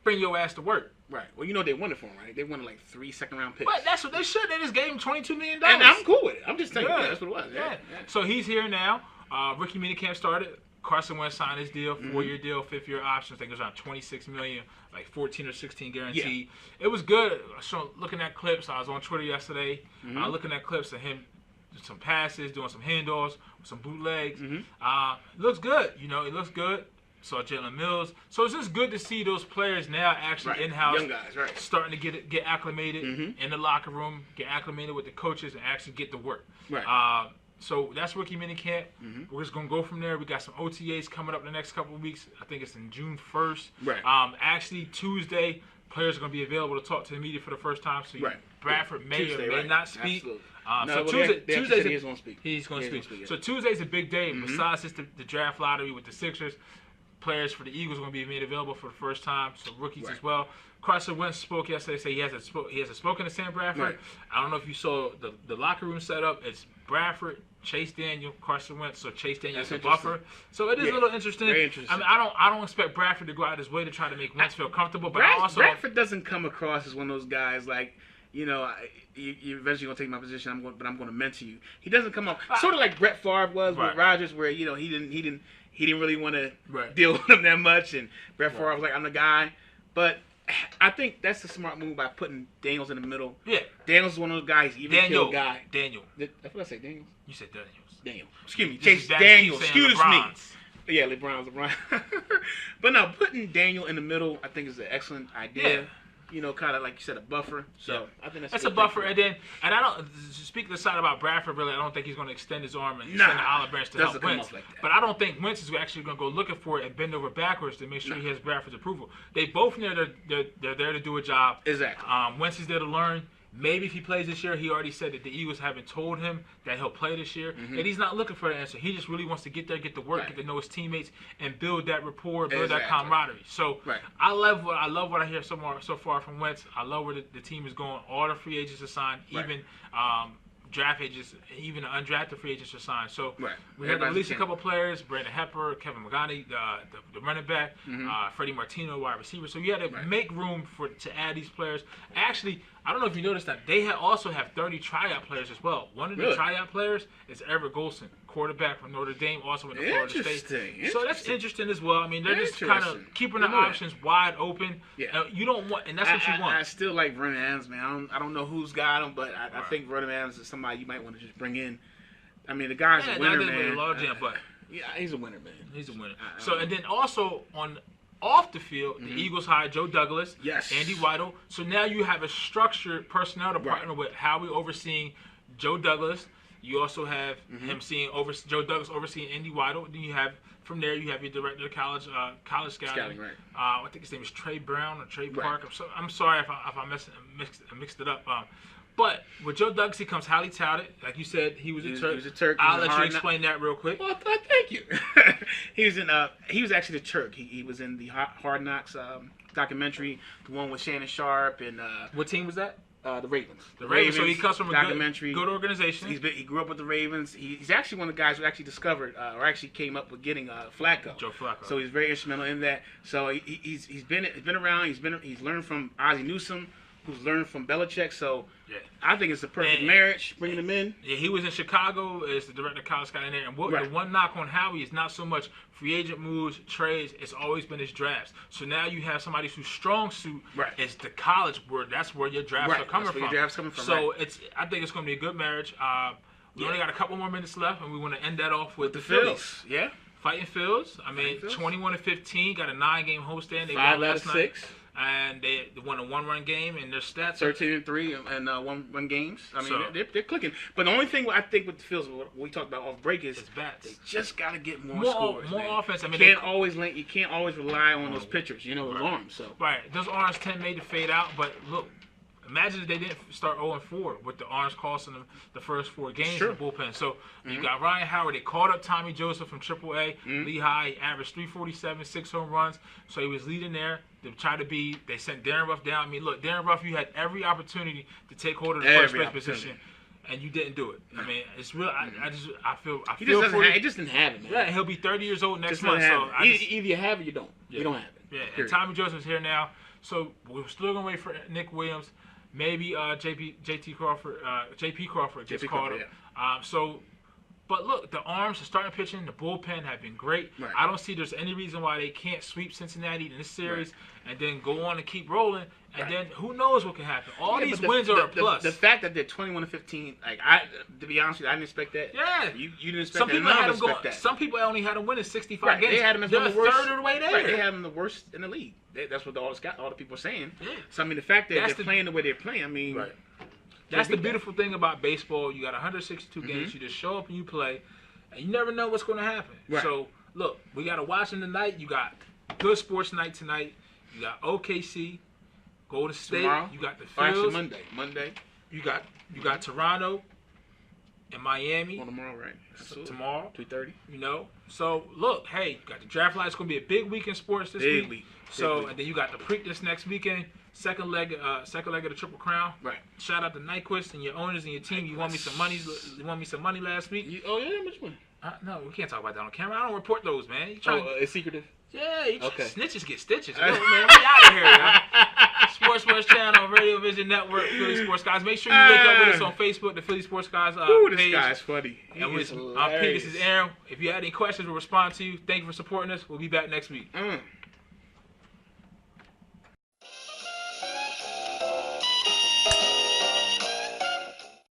bring your ass to work. Right. Well, you know they won it for him, right? They won like 3 second-round picks. But that's what they should. They just gave him $22 million. And I'm cool with it. I'm just saying, that's what it was. Yeah. So he's here now. Rookie minicamp started. Carson Wentz signed his deal, 4-year deal, 5th-year option. I think it was around $26 million, like 14 or 16 guaranteed. It was good. So looking at clips, I was on Twitter yesterday. Looking at clips of him, some passes, doing some handoffs, some bootlegs. It looks good. You know, it looks good. Saw Jalen Mills. So it's just good to see those players now actually in-house, young guys, starting to get acclimated in the locker room, get acclimated with the coaches, and actually get to work. So that's rookie minicamp. We're just going to go from there. We got some OTAs coming up the next couple of weeks. I think it's in June 1st. Actually, Tuesday, players are going to be available to talk to the media for the first time. So Bradford may or may not speak. So Tuesday, he's going to speak. He's going to speak. So Tuesday's a big day. Besides just the draft lottery with the Sixers, players for the Eagles are going to be made available for the first time. So rookies as well. Carson Wentz spoke yesterday. Say he hasn't spoken to Sam Bradford. I don't know if you saw the locker room setup. It's Bradford, Chase Daniel, Carson Wentz. So Chase Daniel is a buffer. So it is a little interesting. Very interesting. I mean, I don't expect Bradford to go out his way to try to make Wentz feel comfortable. But Bradford doesn't come across as one of those guys like, you know, you're eventually gonna take my position. But I'm gonna mentor you. He doesn't come up sort of like Brett Favre was with Rodgers, where you know he didn't really want to deal with him that much, and Brett Favre was like, I'm the guy. But I think that's a smart move by putting Daniels in the middle. Daniels is one of those guys, even kill guy. Daniel. Did I say Daniels? You said Daniels. Daniel. Excuse me. Chase Daniel. Excuse me. Yeah, LeBron. But no, putting Daniel in the middle, I think is an excellent idea. You know, kind of like you said, a buffer. So I think that's a buffer. And I don't speak to the side about Bradford. Really, I don't think he's going to extend his arm and extend the olive branch to help Wentz. Like but I don't think Wentz is actually going to go looking for it and bend over backwards to make sure he has Bradford's approval. They both know they're there to do a job. Exactly. Wentz is there to learn. Maybe if he plays this year, he already said that the Eagles haven't told him that he'll play this year. And he's not looking for the answer. He just really wants to get there, get to work, get to know his teammates, and build that rapport, build that camaraderie. So I love what I hear so far from Wentz. I love where the team is going. All the free agents are signed, even draft agents, even the undrafted free agents are signed. So we had to release a couple players: Brandon Hepper, Kevin McGonaty, the running back, Freddie Martino, wide receiver. So you had to make room to add these players. Actually, I don't know if you noticed that they also have 30 tryout players as well. One of the tryout players is Everett Golson, quarterback from Notre Dame, also in the Florida State. So that's interesting as well. I mean, they're just kind of keeping the options wide open. You don't want, and that's what you want. I still like Vernon Adams, man. I don't know who's got him, but I think Vernon Adams is somebody you might want to just bring in. I mean, the guy's a winner, man. But he's a winner, man. He's a winner. So and then also off the field, the Eagles hired Joe Douglas, Andy Weidel. So now you have a structured personnel to partner with. How we overseeing Joe Douglas. You also have him Joe Douglas overseeing Andy Weidel. Then you have from there you have your director of college scouting. I think his name is Trey Brown or Trey Park. I'm sorry if I mixed it up. But with Joe Douglas, he comes highly touted. Like you said, he was a Turk. He was a Turk. I'll let you explain that real quick. Well, thank you. He was actually the Turk. He was in the Hard Knocks documentary, the one with Shannon Sharp and. What team was that? The Ravens. The Ravens. So he comes from a good organization. He grew up with the Ravens. He's actually one of the guys who actually discovered or actually came up with getting Flacco. Joe Flacco. So he's very instrumental in that. So he's been around. He's learned from Ozzie Newsome, who's learned from Belichick. So I think it's a perfect marriage, bringing him in. Yeah, he was in Chicago as the director of college scouting there. And the one knock on Howie is not so much free agent moves, trades. It's always been his drafts. So now you have somebody whose strong suit is the college where that's where your drafts are coming from. So I think it's going to be a good marriage. We only got a couple more minutes left, and we want to end that off with the Phillies. Yeah. Fighting Phils. I mean, 21-15, got a 9-game homestand. They 5 out of 6. And they won a 1-run game, and their stats 13-3 and 1-run games. I mean, they're clicking. But the only thing I think with the Phils, what we talked about off break is bats. They just got to get more scores, more offense. I mean, you can't always rely on those pitchers, those arms. So those arms made to fade out. But look, imagine if they didn't start 0-4 with the arms costing them the first 4 games in the bullpen. So you got Ryan Howard. They called up Tommy Joseph from AAA. Lehigh. He averaged 347, 6 home runs. So he was leading there. They sent Darren Ruff down. I mean, look, Darren Ruff, you had every opportunity to take hold of the first base position, and you didn't do it. I mean, it's real. I feel for you. He just didn't have it, man. Yeah, he'll be 30 years old next month. So either you have it or you don't. You don't have it. Yeah, and Tommy Joseph's here now. So we're still gonna wait for Nick Williams. Maybe JP Crawford gets called up. So But look, the arms, the starting pitching, the bullpen have been great. Right. I don't see there's any reason why they can't sweep Cincinnati in this series and then go on and keep rolling. And then who knows what can happen. All these wins are a plus. The fact that they're 21-15, like to be honest with you, I didn't expect that. Yeah. You didn't expect Some that. people None had of them us expect that. Some people only had them winning 65 Right. games. They had them as They're one of the a worst. third of the way there. Right. They had them the worst in the league. That's what all the people are saying. Yeah. So I mean, the fact that That's they're playing the way they're playing, I mean, Right. That's the beautiful thing about baseball. You got 162 games. You just show up and you play, and you never know what's going to happen. Right. So, look, we got to watch them tonight. You got good sports night tonight. You got OKC, Golden State. Tomorrow? You got the Or actually Fields. Monday. You got Toronto and Miami. Well, tomorrow, right? Absolutely. Tomorrow. 3:30. You know, so look, hey, you got the draft light. It's gonna be a big week in sports this Big week. week. So, Big week. and then you got the Preakness next weekend. Second leg of the Triple Crown. Right. Shout out to Nyquist and your owners and your team. You won me some money. You won me some money last week. Oh yeah, how much money? No, we can't talk about that on camera. I don't report those, man. You trying, it's secretive. yeah, you Okay. Snitches get stitches. Yo, man, we out of here, y'all. Sports Channel, Radio Vision Network, Philly Sports Guys. Make sure you link up with us on Facebook, the Philly Sports Guys Ooh, this page. guy's funny. And He is I'm Pete, hilarious. this is Aaron. If you had any questions, we'll respond to you. Thank you for supporting us. We'll be back next week.